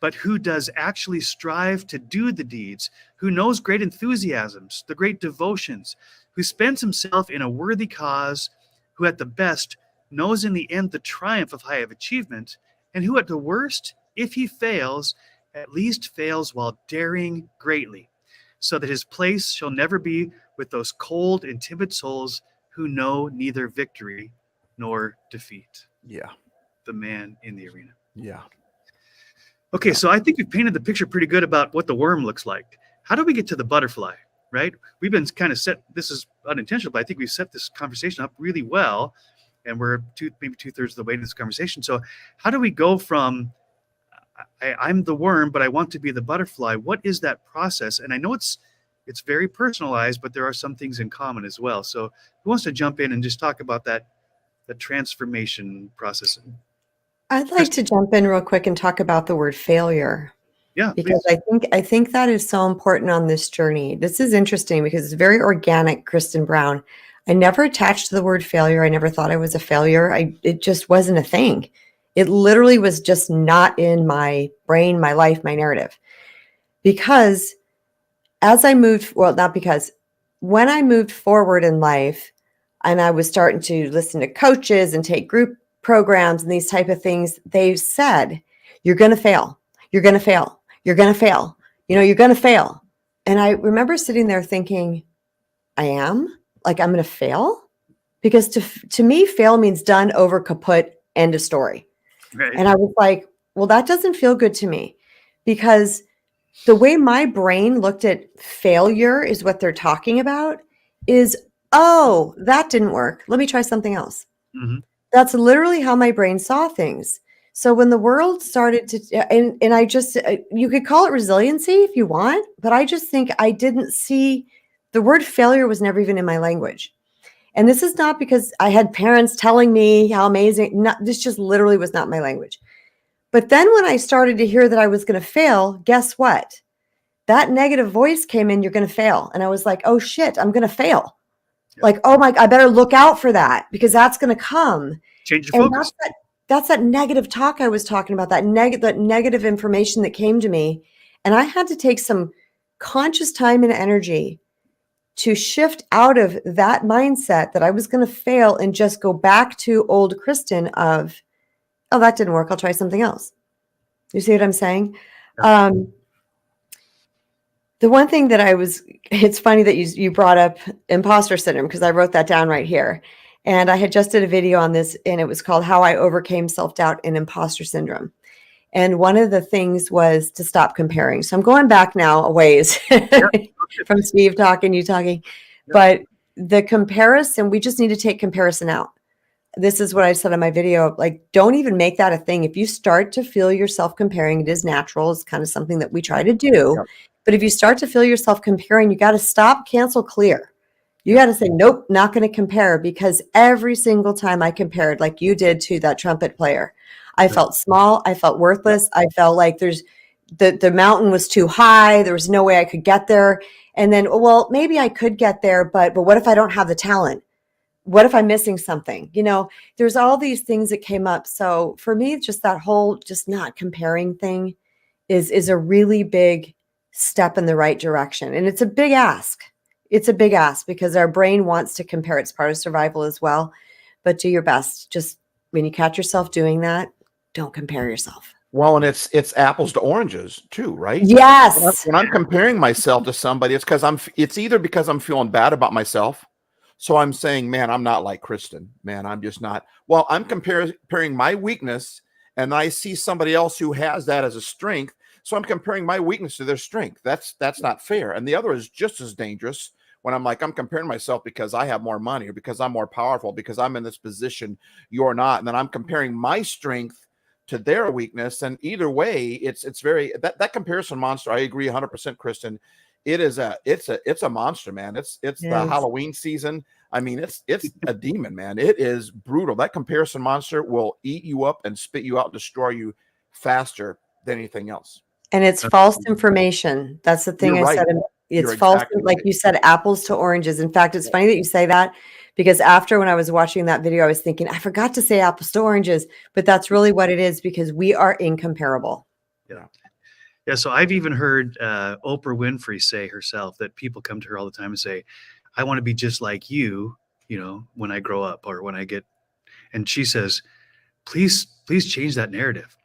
but who does actually strive to do the deeds, who knows great enthusiasms, the great devotions, who spends himself in a worthy cause, who at the best knows in the end the triumph of high achievement, and who at the worst, if he fails, at least fails while daring greatly, so that his place shall never be with those cold and timid souls who know neither victory nor defeat. Yeah. The Man in the Arena. Yeah. Okay, so I think we've painted the picture pretty good about what the worm looks like. How do we get to the butterfly, right? We've been kind of this is unintentional, but I think we've set this conversation up really well, and we're maybe 2/3 of the way to this conversation. So how do we go from I'm the worm, but I want to be the butterfly? What is that process? And I know it's very personalized, but there are some things in common as well. So who wants to jump in and just talk about the transformation process? I'd like to jump in real quick and talk about the word failure. Yeah, because I think that is so important on this journey. This is interesting because it's very organic, Kristen Brown. I never attached to the word failure. I never thought I was a failure. It just wasn't a thing. It literally was just not in my brain, my life, my narrative. Because when I moved forward in life and I was starting to listen to coaches and take group programs and these type of things, they said, you're going to fail. You're going to fail. You're going to fail. You're going to fail. And I remember sitting there thinking, I am? Like, I'm going to fail? Because to me, fail means done, over, kaput, end of story. Right. And I was like, well, that doesn't feel good to me, because the way my brain looked at failure is what they're talking about is, oh, that didn't work. Let me try something else. Mm-hmm. That's literally how my brain saw things. So when the world started to, and I just, you could call it resiliency if you want, but I just think I didn't see, the word failure was never even in my language. And this is not because I had parents telling me how amazing, this just literally was not my language. But then when I started to hear that I was going to fail, guess what? That negative voice came in, you're going to fail. And I was like, oh shit, I'm going to fail. Yeah. Like, oh my, I better look out for that, because that's going to come. Change your focus. That's that negative talk I was talking about, that negative information that came to me. And I had to take some conscious time and energy to shift out of that mindset that I was going to fail and just go back to old Kristen of, oh, that didn't work. I'll try something else. You see what I'm saying? Yeah. The one thing that it's funny that you brought up imposter syndrome, because I wrote that down right here. And I had just did a video on this, and it was called How I Overcame Self-Doubt and Imposter Syndrome. And one of the things was to stop comparing. So I'm going back now a ways from Steve talking, you talking. But the comparison, we just need to take comparison out. This is what I said in my video, like, don't even make that a thing. If you start to feel yourself comparing, it is natural. It's kind of something that we try to do. Yep. But if you start to feel yourself comparing, you got to stop, cancel, clear. You got to say, nope, not going to compare, because every single time I compared, like you did to that trumpet player, I felt small. I felt worthless. I felt like the mountain was too high. There was no way I could get there. And then, well, maybe I could get there, but what if I don't have the talent? What if I'm missing something? There's all these things that came up. So for me, just that whole just not comparing thing is a really big step in the right direction. And it's a big ask. It's a big ask, because our brain wants to compare. It's part of survival as well. But do your best. Just when you catch yourself doing that, don't compare yourself. Well, and it's apples to oranges too, right? Yes. When I'm comparing myself to somebody, it's either because I'm feeling bad about myself. So I'm saying, man, I'm not like Kristen. Man, I'm just not. Well, I'm comparing my weakness, and I see somebody else who has that as a strength. So I'm comparing my weakness to their strength. That's not fair. And the other is just as dangerous, when I'm comparing myself because I have more money, or because I'm more powerful, because I'm in this position, you're not. And then I'm comparing my strength to their weakness. And either way, it's very, that comparison monster. I agree 100%, Kristen. It's a monster, man. It's the Halloween season. I mean, it's a demon, man. It is brutal. That comparison monster will eat you up and spit you out, and destroy you faster than anything else. And it's false information. That's the thing. You're I said. right. It's false. Exactly like you said, apples to oranges. In fact, it's funny that you say that, because after, when I was watching that video, I was thinking, I forgot to say apples to oranges, but that's really what it is, because we are incomparable. Yeah. Yeah. So I've even heard Oprah Winfrey say herself that people come to her all the time and say, I want to be just like you, when I grow up, or when I get, and she says, please change that narrative.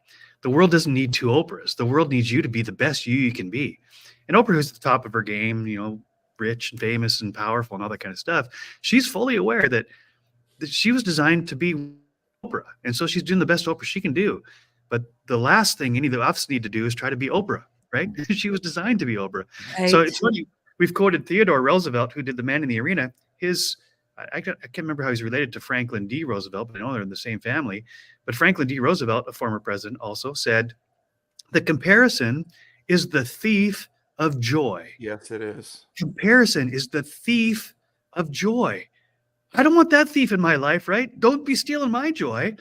The world doesn't need two Oprahs. The world needs you to be the best you can be. And Oprah, who's at the top of her game, rich and famous and powerful and all that kind of stuff, she's fully aware that she was designed to be Oprah. And so she's doing the best Oprah she can do. But the last thing any of us need to do is try to be Oprah, right? She was designed to be Oprah. Right. So it's funny. We've quoted Theodore Roosevelt, who did The Man in the Arena. I can't remember how he's related to Franklin D. Roosevelt, but I know they're in the same family. But Franklin D. Roosevelt, a former president, also said, the comparison is the thief of joy. Yes, it is. Comparison is the thief of joy. I don't want that thief in my life, right? Don't be stealing my joy.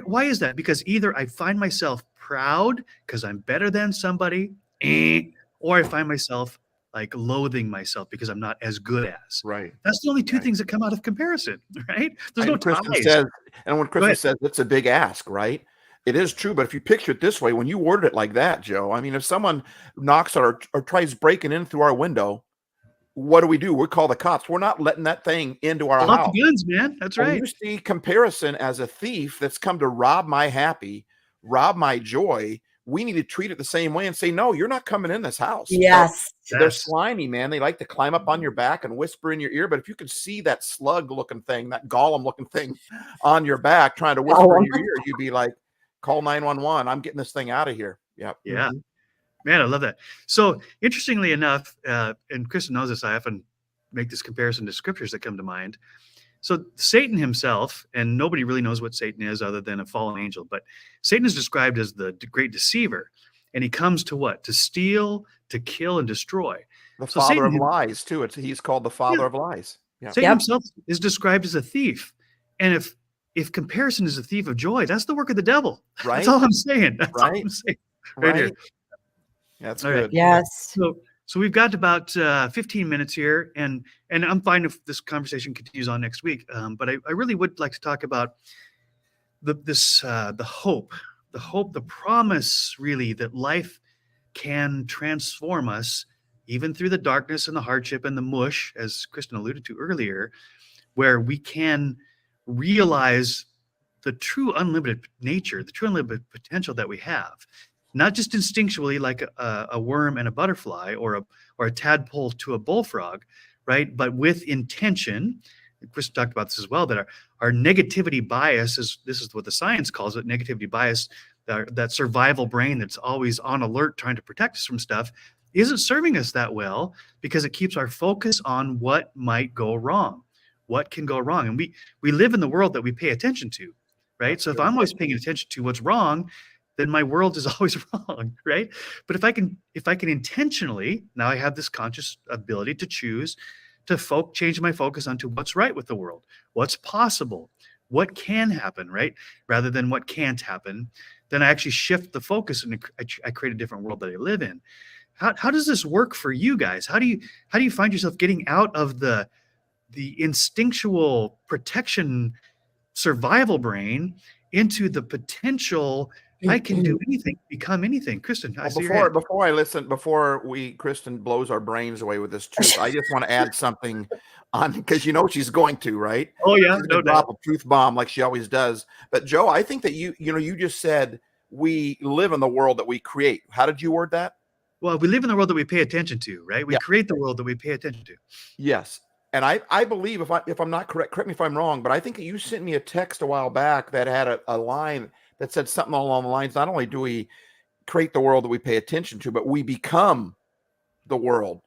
Why is that? Because either I find myself proud because I'm better than somebody, or I find myself like loathing myself because I'm not as good as. Right. That's the only two things that come out of comparison, right? There's no ties. When Kristen says it's a big ask, right? It is true, but if you picture it this way, when you worded it like that, Joe, I mean, if someone knocks or tries breaking in through our window, what do? We call the cops. We're not letting that thing into our house. The guns, man. That's right. You see comparison as a thief that's come to rob my happy, rob my joy. we need to treat it the same way and say, no, you're not coming in this house. Yes. They're slimy, man. They like to climb up on your back and whisper in your ear. But if you could see that slug looking thing, that golem looking thing on your back trying to whisper in your ear, you'd be like, call 911. I'm getting this thing out of here. Yeah. Yeah. Man, I love that. So interestingly enough, and Kristen knows this, I often make this comparison to scriptures that come to mind. So Satan himself, and nobody really knows what Satan is other than a fallen angel, but Satan is described as the great deceiver. And he comes to what? To steal, to kill, and destroy. The father of lies, too. He's called the father of lies. Yeah. Satan himself is described as a thief. And if comparison is a thief of joy, that's the work of the devil. Right. That's all I'm saying. That's all I'm saying. Right here. That's all good. Right. Yes. So we've got about 15 minutes here, and I'm fine if this conversation continues on next week. But I really would like to talk about the hope, the promise, really, that life can transform us, even through the darkness and the hardship and the mush, as Kristen alluded to earlier, where we can realize the true unlimited nature, the true unlimited potential that we have. Not just instinctually like a worm and a butterfly or a tadpole to a bullfrog, right? But with intention. Chris talked about this as well, that our negativity bias this is what the science calls it, negativity bias, that survival brain that's always on alert trying to protect us from stuff, isn't serving us that well because it keeps our focus on what might go wrong, what can go wrong. And we live in the world that we pay attention to, right? That's so if I'm always paying attention to what's wrong, then my world is always wrong, right? But if I can intentionally, now I have this conscious ability to choose to change my focus onto what's right with the world, what's possible, what can happen, right? Rather than what can't happen, then I actually shift the focus and I create a different world that I live in. How does this work for you guys? How do you find yourself getting out of the instinctual protection survival brain into the potential I can do anything, become anything? Kristen, before Kristen blows our brains away with this truth, I just want to add something on, because she's going to, right? Oh yeah, no drop a truth bomb like she always does. But Joe, I think that you just said we live in the world that we create. How did you word that? Well, we live in the world that we pay attention to, right? We create the world that we pay attention to. Yes. And I believe, if I'm not correct me if I'm wrong, but I think you sent me a text a while back that had a line that said something along the lines, not only do we create the world that we pay attention to, but we become the world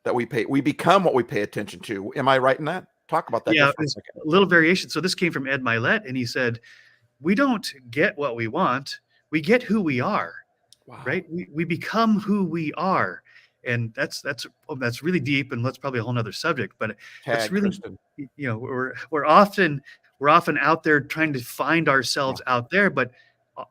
that we become what we pay attention to. Am I right in that? Talk about that. Yeah, a little variation. So this came from Ed Milet, and he said, we don't get what we want, we get who we are. Wow. Right? We become who we are. And that's really deep, and that's probably a whole nother subject, but that's really, Kristen. We're often out there trying to find ourselves out there, but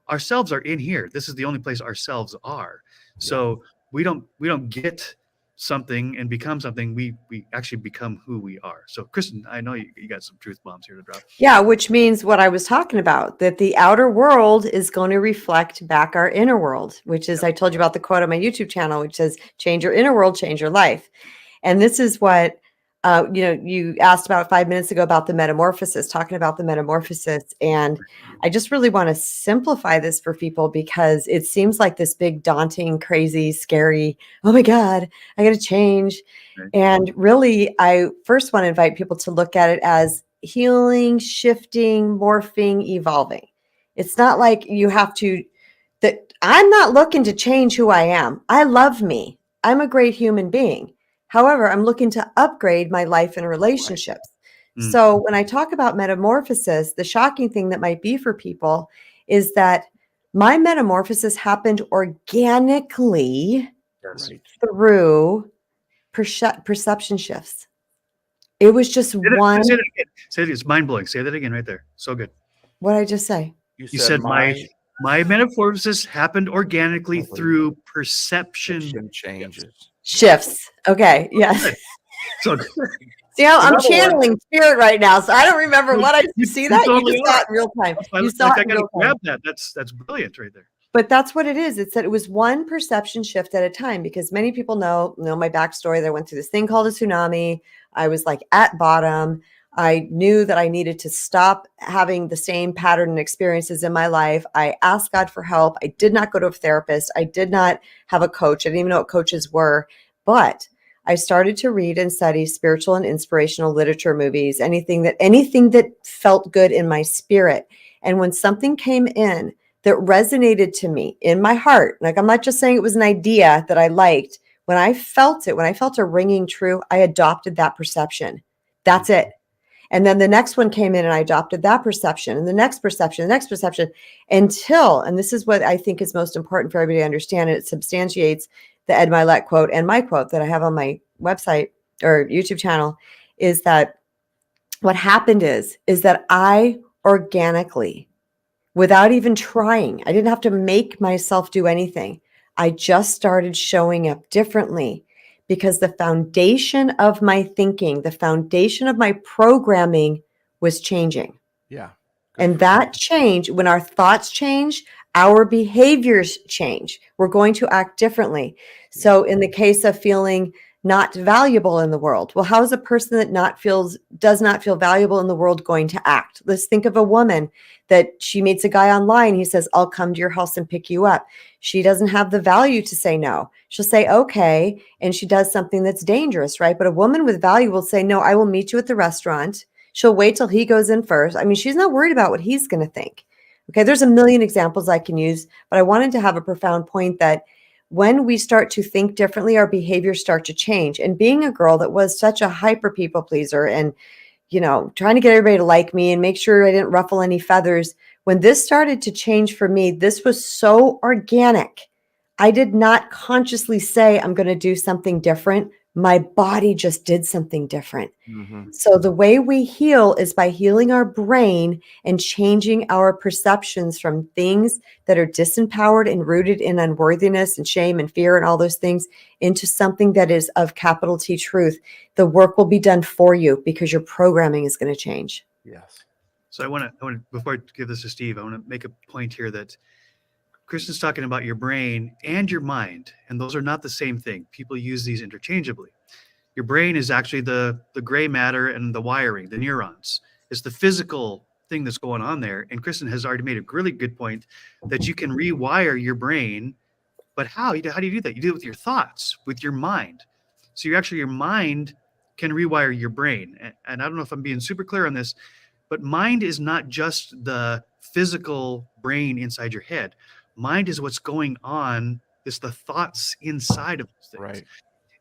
ourselves are in here. This is the only place ourselves are. So we don't get something and become something. We actually become who we are. So Kristen, I know you got some truth bombs here to drop. Yeah, which means what I was talking about, that the outer world is going to reflect back our inner world, which is, I told you about the quote on my YouTube channel, which says, change your inner world, change your life. And this is what, you asked about 5 minutes ago about the metamorphosis, talking about the metamorphosis. And I just really want to simplify this for people, because it seems like this big, daunting, crazy, scary, oh my God, I got to change. Right. And really, I first want to invite people to look at it as healing, shifting, morphing, evolving. It's not like you have to, I'm not looking to change who I am. I love me. I'm a great human being. However, I'm looking to upgrade my life and relationships. Right. So when I talk about metamorphosis, the shocking thing that might be for people is that my metamorphosis happened organically through perception shifts. It was just one. Say that again. Say it. It's mind blowing. Say that again right there. So good. What did I just say? You said my metamorphosis happened organically through perception changes. Shifts. Okay. Yes. So see how I'm channeling spirit right now, so I don't remember what I see that you just saw it in real time. You saw it in real time. Grab that. That's brilliant right there. But that's what it is. It's that it was one perception shift at a time, because many people know my backstory. That I went through this thing called a tsunami. I was like at bottom. I knew that I needed to stop having the same pattern and experiences in my life. I asked God for help. I did not go to a therapist. I did not have a coach. I didn't even know what coaches were, but I started to read and study spiritual and inspirational literature, movies, anything that felt good in my spirit. And when something came in that resonated to me in my heart, like I'm not just saying it was an idea that I liked, when I felt it, when I felt a ringing true, I adopted that perception. That's it. And then the next one came in and I adopted that perception and the next perception, until, and this is what I think is most important for everybody to understand, and it substantiates the Ed Milet quote and my quote that I have on my website or YouTube channel, is that what happened is that I organically, without even trying, I didn't have to make myself do anything. I just started showing up differently because the foundation of my thinking, the foundation of my programming was changing. Yeah. And that change, when our thoughts change, our behaviors change. We're going to act differently. So in the case of feeling not valuable in the world, well, how is a person that does not feel valuable in the world going to act? Let's think of a woman that she meets a guy online. He says, I'll come to your house and pick you up. She doesn't have the value to say no. She'll say, okay. And she does something that's dangerous, right? But a woman with value will say, no, I will meet you at the restaurant. She'll wait till he goes in first. I mean, she's not worried about what he's going to think. Okay. There's a million examples I can use, but I wanted to have a profound point that when we start to think differently, our behaviors start to change. And being a girl that was such a hyper people pleaser and, trying to get everybody to like me and make sure I didn't ruffle any feathers, when this started to change for me, this was so organic. I did not consciously say, I'm going to do something different. My body just did something different. Mm-hmm. So the way we heal is by healing our brain and changing our perceptions from things that are disempowered and rooted in unworthiness and shame and fear and all those things into something that is of capital T truth. The work will be done for you because your programming is going to change. Yes. So I want to, before I give this to Steve, I want to make a point here that Kristen's talking about your brain and your mind, and those are not the same thing. People use these interchangeably. Your brain is actually the gray matter and the wiring, the neurons. It's the physical thing that's going on there. And Kristen has already made a really good point that you can rewire your brain. But how? How do you do that? You do it with your thoughts, with your mind. So your mind can rewire your brain. And I don't know if I'm being super clear on this, but mind is not just the physical brain inside your head. Mind is what's going on. It's the thoughts inside of those things. Right.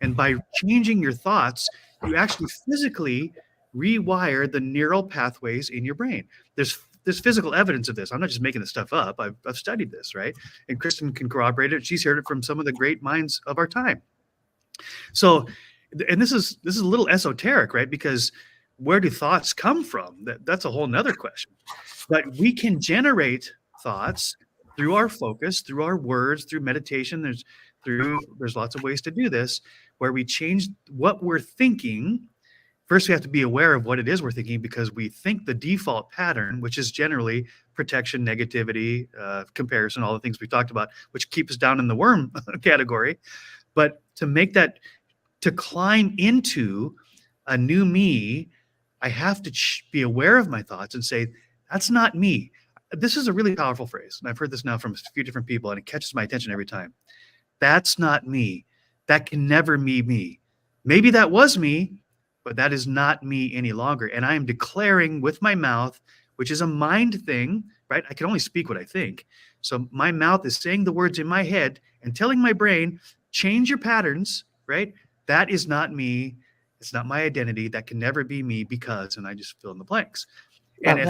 And by changing your thoughts, you actually physically rewire the neural pathways in your brain. There's physical evidence of this. I'm not just making this stuff up. I've studied this, right? And Kristen can corroborate it. She's heard it from some of the great minds of our time. So, and this is a little esoteric, right? Because where do thoughts come from? That's a whole nother question. But we can generate thoughts through our focus, through our words, through meditation. There's lots of ways to do this, where we change what we're thinking. First, we have to be aware of what it is we're thinking, because we think the default pattern, which is generally protection, negativity, comparison, all the things we talked about, which keep us down in the worm category. But to climb into a new me, I have to be aware of my thoughts and say, that's not me. This is a really powerful phrase, and I've heard this now from a few different people, and it catches my attention every time. That's not me. That can never be me. Maybe that was me, but that is not me any longer. And I am declaring with my mouth, which is a mind thing, right? I can only speak what I think. So my mouth is saying the words in my head and telling my brain, change your patterns, right? That is not me. It's not my identity. That can never be me because, and I just fill in the blanks. And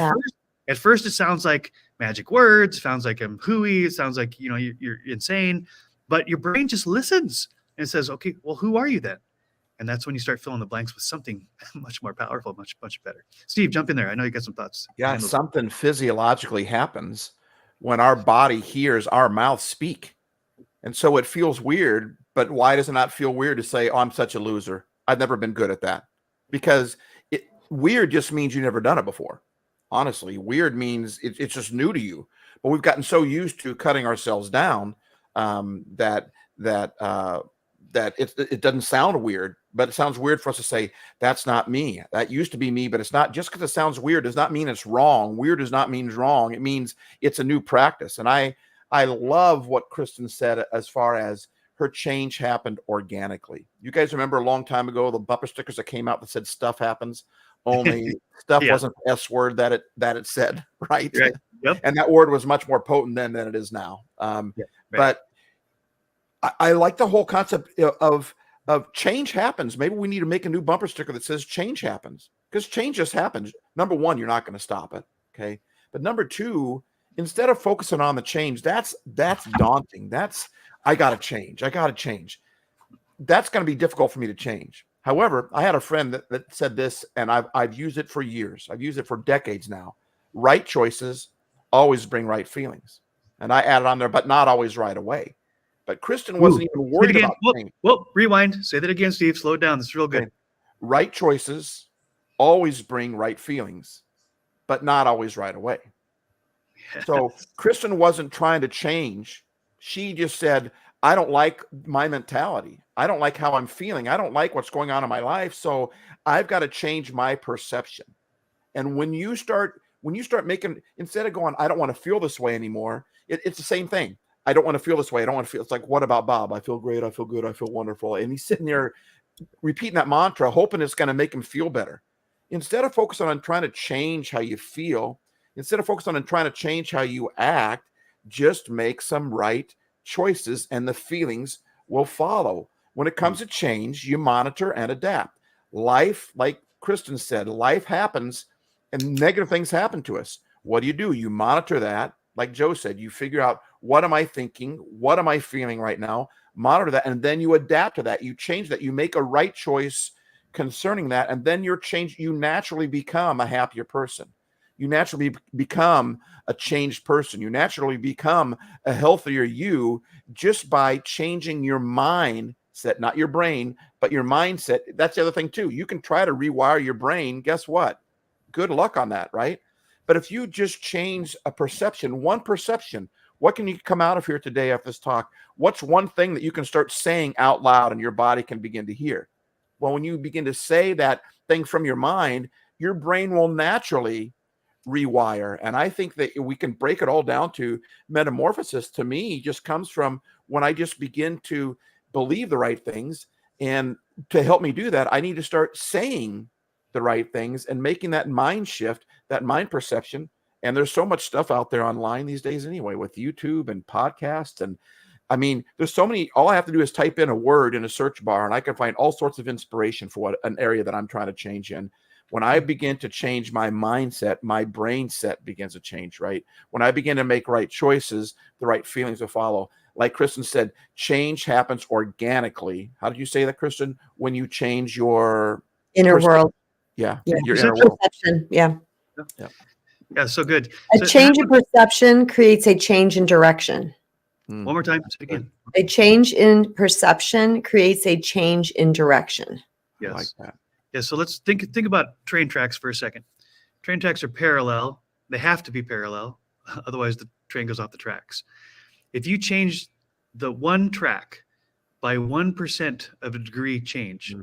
at first it sounds like magic words, sounds like I'm hooey, it sounds like, you're insane, but your brain just listens and says, okay, well, who are you then? And that's when you start filling the blanks with something much more powerful, much, much better. Steve, jump in there. I know you got some thoughts. Yeah, something physiologically happens when our body hears our mouth speak. And so it feels weird, but why does it not feel weird to say, oh, I'm such a loser? I've never been good at that. Because weird just means you've never done it before. Honestly, weird means it's just new to you. But we've gotten so used to cutting ourselves down that that it doesn't sound weird, but it sounds weird for us to say, that's not me. That used to be me, but it's not. Just because it sounds weird does not mean it's wrong. Weird does not mean wrong. It means it's a new practice. And I love what Kristen said as far as her change happened organically. You guys remember a long time ago, the bumper stickers that came out that said stuff happens, only stuff wasn't the S word that it said, right? Right. Yep. And that word was much more potent then than it is now. Right. But I like the whole concept of change happens. Maybe we need to make a new bumper sticker that says change happens, because change just happens. Number one, you're not going to stop it. Okay. But number two, instead of focusing on the change, that's daunting. I got to change. I got to change. That's going to be difficult for me to change. However, I had a friend that said this, and I've used it for years. I've used it for decades now. Right choices always bring right feelings. And I added on there, but not always right away. But Kristen wasn't even worried about change. Well, rewind. Say that again, Steve. Slow it down. This is real good. Okay. Right choices always bring right feelings, but not always right away. So Kristen wasn't trying to change. She just said, I don't like my mentality. I don't like how I'm feeling. I don't like what's going on in my life. So I've got to change my perception. And when you start making, instead of going, I don't want to feel this way anymore, it's the same thing. I don't want to feel this way. I don't want to feel, it's like, what about Bob? I feel great. I feel good. I feel wonderful. And he's sitting there repeating that mantra, hoping it's going to make him feel better. Instead of focusing on trying to change how you feel, instead of focusing on trying to change how you act, just make some right choices and the feelings will follow. When it comes to change, you monitor and adapt. Life, like Kristen said, life happens and negative things happen to us. What do? You monitor that. Like Joe said, you figure out, what am I thinking? What am I feeling right now? Monitor that. And then you adapt to that. You change that. You make a right choice concerning that. And then you naturally become a happier person. You naturally become a changed person. You naturally become a healthier you just by changing your mindset, not your brain, but your mindset. That's the other thing too. You can try to rewire your brain. Guess what? Good luck on that, right? But if you just change a perception, one perception, what can you come out of here today after this talk? What's one thing that you can start saying out loud and your body can begin to hear? Well, when you begin to say that thing from your mind, your brain will naturally rewire. And I think that we can break it all down to metamorphosis. To me, just comes from when I just begin to believe the right things. And to help me do that, I need to start saying the right things and making that mind shift, that mind perception. And there's so much stuff out there online these days anyway, with YouTube and podcasts. And I mean, there's so many, all I have to do is type in a word in a search bar and I can find all sorts of inspiration for what an area that I'm trying to change in. When I begin to change my mindset, my brain set begins to change, right? When I begin to make right choices, the right feelings will follow. Like Kristen said, change happens organically. How did you say that, Kristen? When you change your inner world. Yeah. Yeah. Your inner world. Perception. Yeah. Yeah. So good. A change in perception creates a change in direction. One more time. Say it again. A change in perception creates a change in direction. Yes. I like that. Yeah. So let's think about train tracks for a second. Train tracks are parallel. They have to be parallel. Otherwise, the train goes off the tracks. If you change the one track by 1% of a degree change,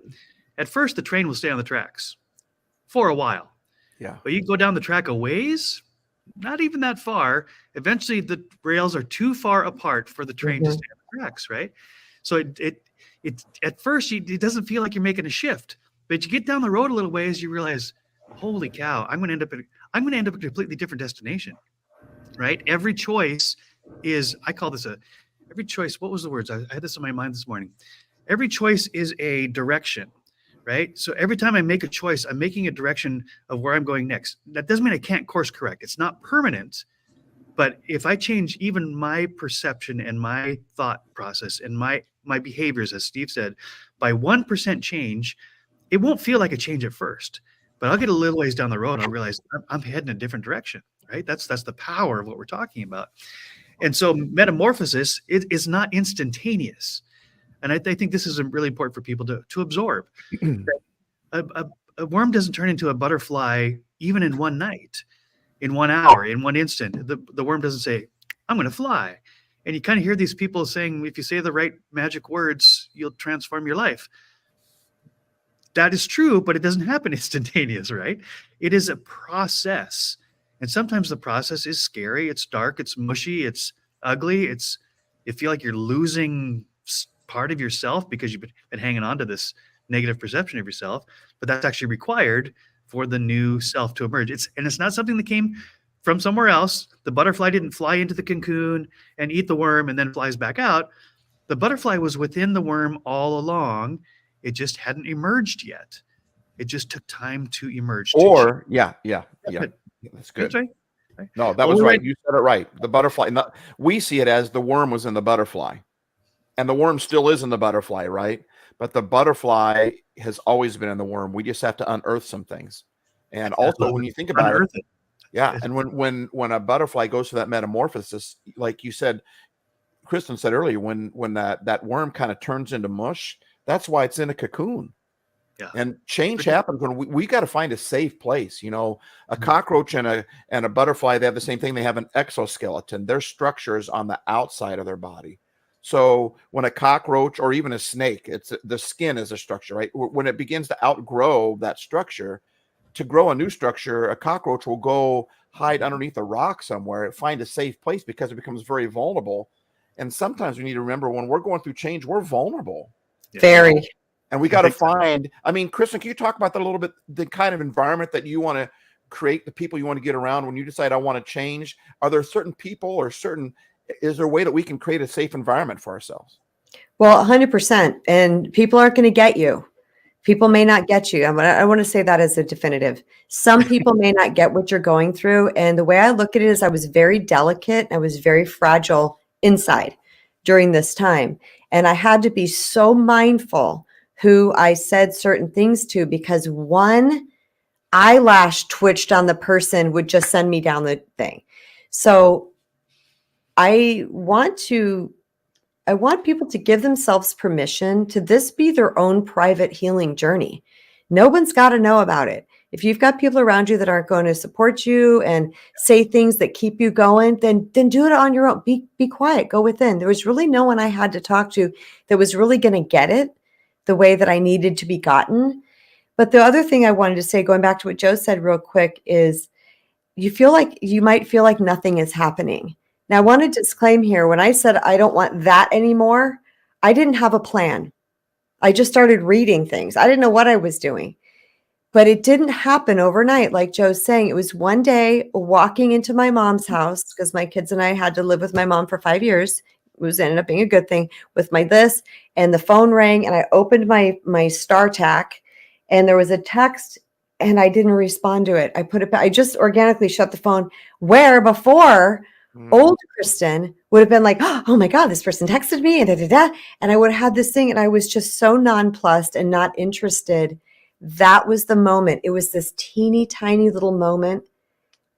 at first the train will stay on the tracks for a while. Yeah. But you go down the track a ways, not even that far. Eventually, the rails are too far apart for the train to stay on the tracks, right? So it at first it doesn't feel like you're making a shift, but you get down the road a little ways, you realize, holy cow, I'm going to end up at a completely different destination, right? Every choice is, I call this every choice. What was the words? I had this in my mind this morning. Every choice is a direction. Right? So every time I make a choice, I'm making a direction of where I'm going next. That doesn't mean I can't course correct. It's not permanent. But if I change even my perception and my thought process and my behaviors, as Steve said, by 1% change, it won't feel like a change at first. But I'll get a little ways down the road and I'll realize I'm heading in a different direction. Right? That's the power of what we're talking about. And so metamorphosis is not instantaneous. And I think this is really important for people to absorb. A worm doesn't turn into a butterfly even in one night, in 1 hour, in one instant. The worm doesn't say, I'm going to fly. And you kind of hear these people saying, if you say the right magic words, you'll transform your life. That is true, but it doesn't happen instantaneous, right? It is a process. And sometimes the process is scary. It's dark. It's mushy. It's ugly. You feel like you're losing part of yourself because you've been hanging on to this negative perception of yourself. But that's actually required for the new self to emerge. It's not something that came from somewhere else. The butterfly didn't fly into the cocoon and eat the worm and then flies back out. The butterfly was within the worm all along. It just hadn't emerged yet. It just took time to emerge. Yeah. That's good. That's right. No, that was right. You said it right. The butterfly. We see it as the worm was in the butterfly, and the worm still is in the butterfly, right? But the butterfly has always been in the worm. We just have to unearth some things. And also, when you think about it, yeah. And when a butterfly goes through that metamorphosis, like you said, Kristen said earlier, when that worm kind of turns into mush, that's why it's in a cocoon. Yeah. And change happens when we got to find a safe place. You know, a cockroach and a butterfly, they have the same thing. They have an exoskeleton. Their structure is on the outside of their body. So when a cockroach or even a snake, the skin is a structure, right? When it begins to outgrow that structure, to grow a new structure, a cockroach will go hide underneath a rock somewhere, find a safe place because it becomes very vulnerable. And sometimes we need to remember when we're going through change, we're vulnerable. Very. And we got to find, I mean, Kristen, can you talk about that a little bit? The kind of environment that you want to create, the people you want to get around when you decide I want to change. Are there certain people or is there a way that we can create a safe environment for ourselves? Well, 100%. And people aren't going to get you. People may not get you. I want to say that as a definitive. Some people may not get what you're going through. And the way I look at it is I was very delicate. I was very fragile inside during this time. And I had to be so mindful who I said certain things to, because one eyelash twitched on the person would just send me down the thing. So I want people to give themselves permission to this be their own private healing journey. No one's got to know about it. If you've got people around you that aren't going to support you and say things that keep you going, then do it on your own. Be quiet, go within. There was really no one I had to talk to that was really going to get it the way that I needed to be gotten. But the other thing I wanted to say, going back to what Joe said real quick, is you might feel like nothing is happening. Now, I want to disclaim here, when I said I don't want that anymore, I didn't have a plan. I just started reading things. I didn't know what I was doing. But it didn't happen overnight, like Joe's saying. It was one day walking into my mom's house, because my kids and I had to live with my mom for 5 years. It ended up being a good thing with my this, and the phone rang, and I opened my StarTAC, and there was a text, and I didn't respond to it. I just organically shut the phone, where before old Kristen would have been like, oh my God, this person texted me, and I would have had this thing, and I was just so nonplussed and not interested. That was the moment. It was this teeny tiny little moment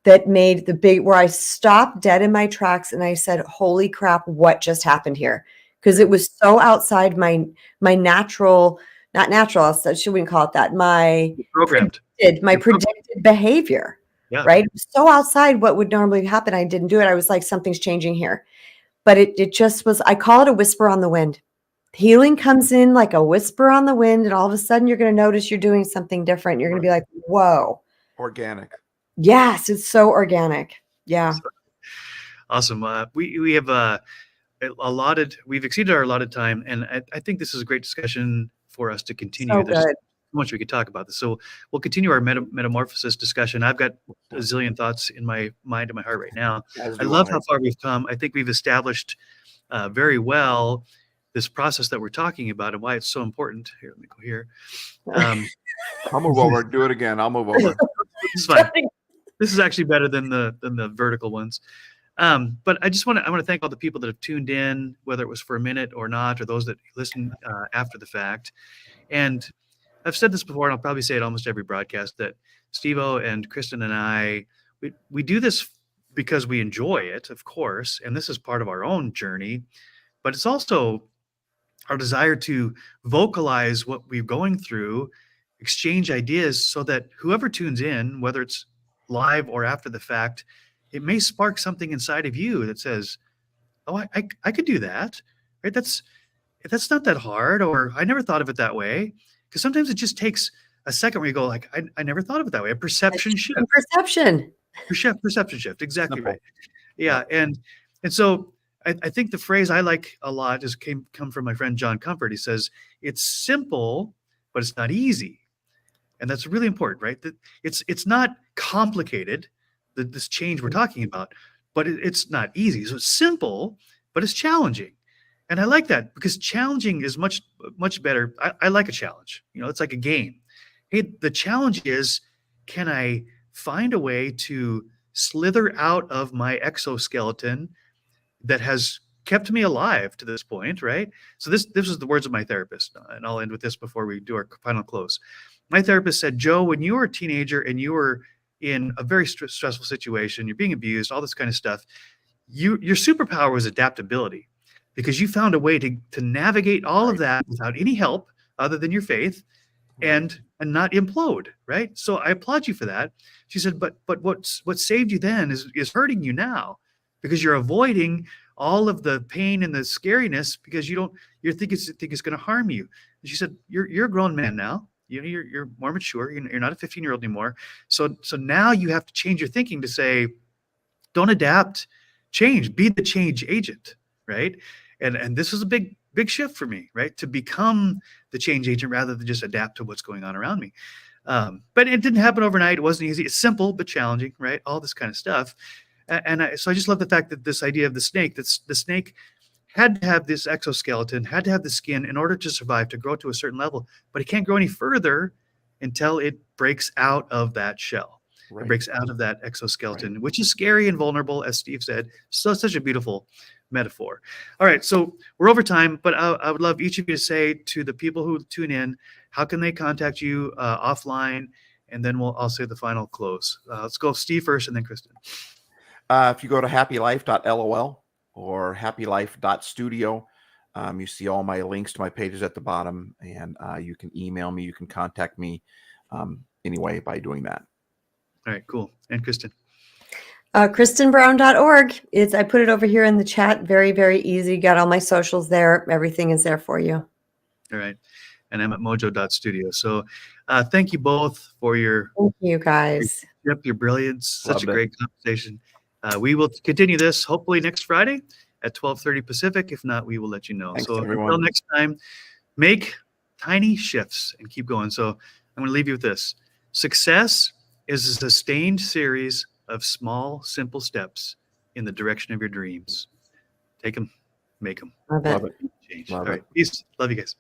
that made where I stopped dead in my tracks and I said, holy crap, what just happened here? Because it was so outside my natural, not natural, I shouldn't call it that, my predicted behavior. Yeah. Right? It was so outside what would normally happen. I didn't do it. I was like, something's changing here. But it just was, I call it a whisper on the wind. Healing comes in like a whisper on the wind, and all of a sudden you're going to notice you're doing something different. You're going to be like, whoa. Organic. Yes, it's so organic. Yeah. Awesome. We have we've exceeded our allotted time, and I think this is a great discussion for us to continue. So good. So much we could talk about this. So we'll continue our metamorphosis discussion. I've got a zillion thoughts in my mind and my heart right now. I love how far we've come. I think we've established very well this process that we're talking about and why it's so important. Here, let me go here. I'll move over. Do it again. I'll move over. It's fine. This is actually better than the vertical ones. But I want to thank all the people that have tuned in, whether it was for a minute or not, or those that listen after the fact. And I've said this before, and I'll probably say it almost every broadcast, that Steve-O and Kristen and I, we do this because we enjoy it, of course, and this is part of our own journey, but it's also our desire to vocalize what we're going through, exchange ideas, so that whoever tunes in, whether it's live or after the fact, it may spark something inside of you that says, oh, I could do that, right? That's not that hard, or I never thought of it that way. Because sometimes it just takes a second where you go like, I never thought of it that way. A perception shift. Perception. Perception shift. Exactly Simple. right. Yeah. And so I think the phrase I like a lot is come from my friend John Comfort. He says, it's simple, but it's not easy. And that's really important, right? That it's not complicated, this change we're talking about, but it's not easy. So it's simple, but it's challenging. And I like that because challenging is much better. I like a challenge. It's like a game. Hey, the challenge is, can I find a way to slither out of my exoskeleton that has kept me alive to this point, right? So this was the words of my therapist, and I'll end with this before we do our final close. My therapist said, Joe, when you were a teenager and you were in a very stressful situation, you're being abused, all this kind of stuff, your superpower was adaptability, because you found a way to navigate all of that without any help other than your faith, and not implode, right? So I applaud you for that. She said, but what saved you then is hurting you now, because you're avoiding all of the pain and the scariness because you think it's going to harm you. And she said, you're a grown man now. You're more mature. You're not a 15-year-old anymore. So now you have to change your thinking to say, don't adapt, change, be the change agent, right? And this was a big shift for me, right? To become the change agent rather than just adapt to what's going on around me. But it didn't happen overnight. It wasn't easy. It's simple but challenging, right? All this kind of stuff. So I just love the fact that this idea of the snake had to have this exoskeleton, had to have the skin in order to survive, to grow to a certain level, but it can't grow any further until it breaks out of that shell. Right. It breaks out of that exoskeleton, right, which is scary and vulnerable, as Steve said. So such a beautiful metaphor. All right, so we're over time, but I would love each of you to say to the people who tune in, how can they contact you offline? And then I'll say the final close. Let's go Steve first and then Kristen. If you go to happylife.lol or happylife.studio, you see all my links to my pages at the bottom, and you can email me, you can contact me anyway by doing that. All right, cool. And Kristen? KristenBrown.org. I put it over here in the chat. Very, very easy. Got all my socials there. Everything is there for you. All right. And I'm at mojo.studio. So thank you both for Thank you guys. Your brilliance. Such Loved a great conversation. We will continue this hopefully next Friday at 12:30 Pacific. If not, we will let you know. Thanks, so everyone. Until next time, make tiny shifts and keep going. So I'm going to leave you with this. Success is a sustained series of small, simple steps in the direction of your dreams. Take them, make them. Love it. Change. Love All right. it. Peace. Love you guys.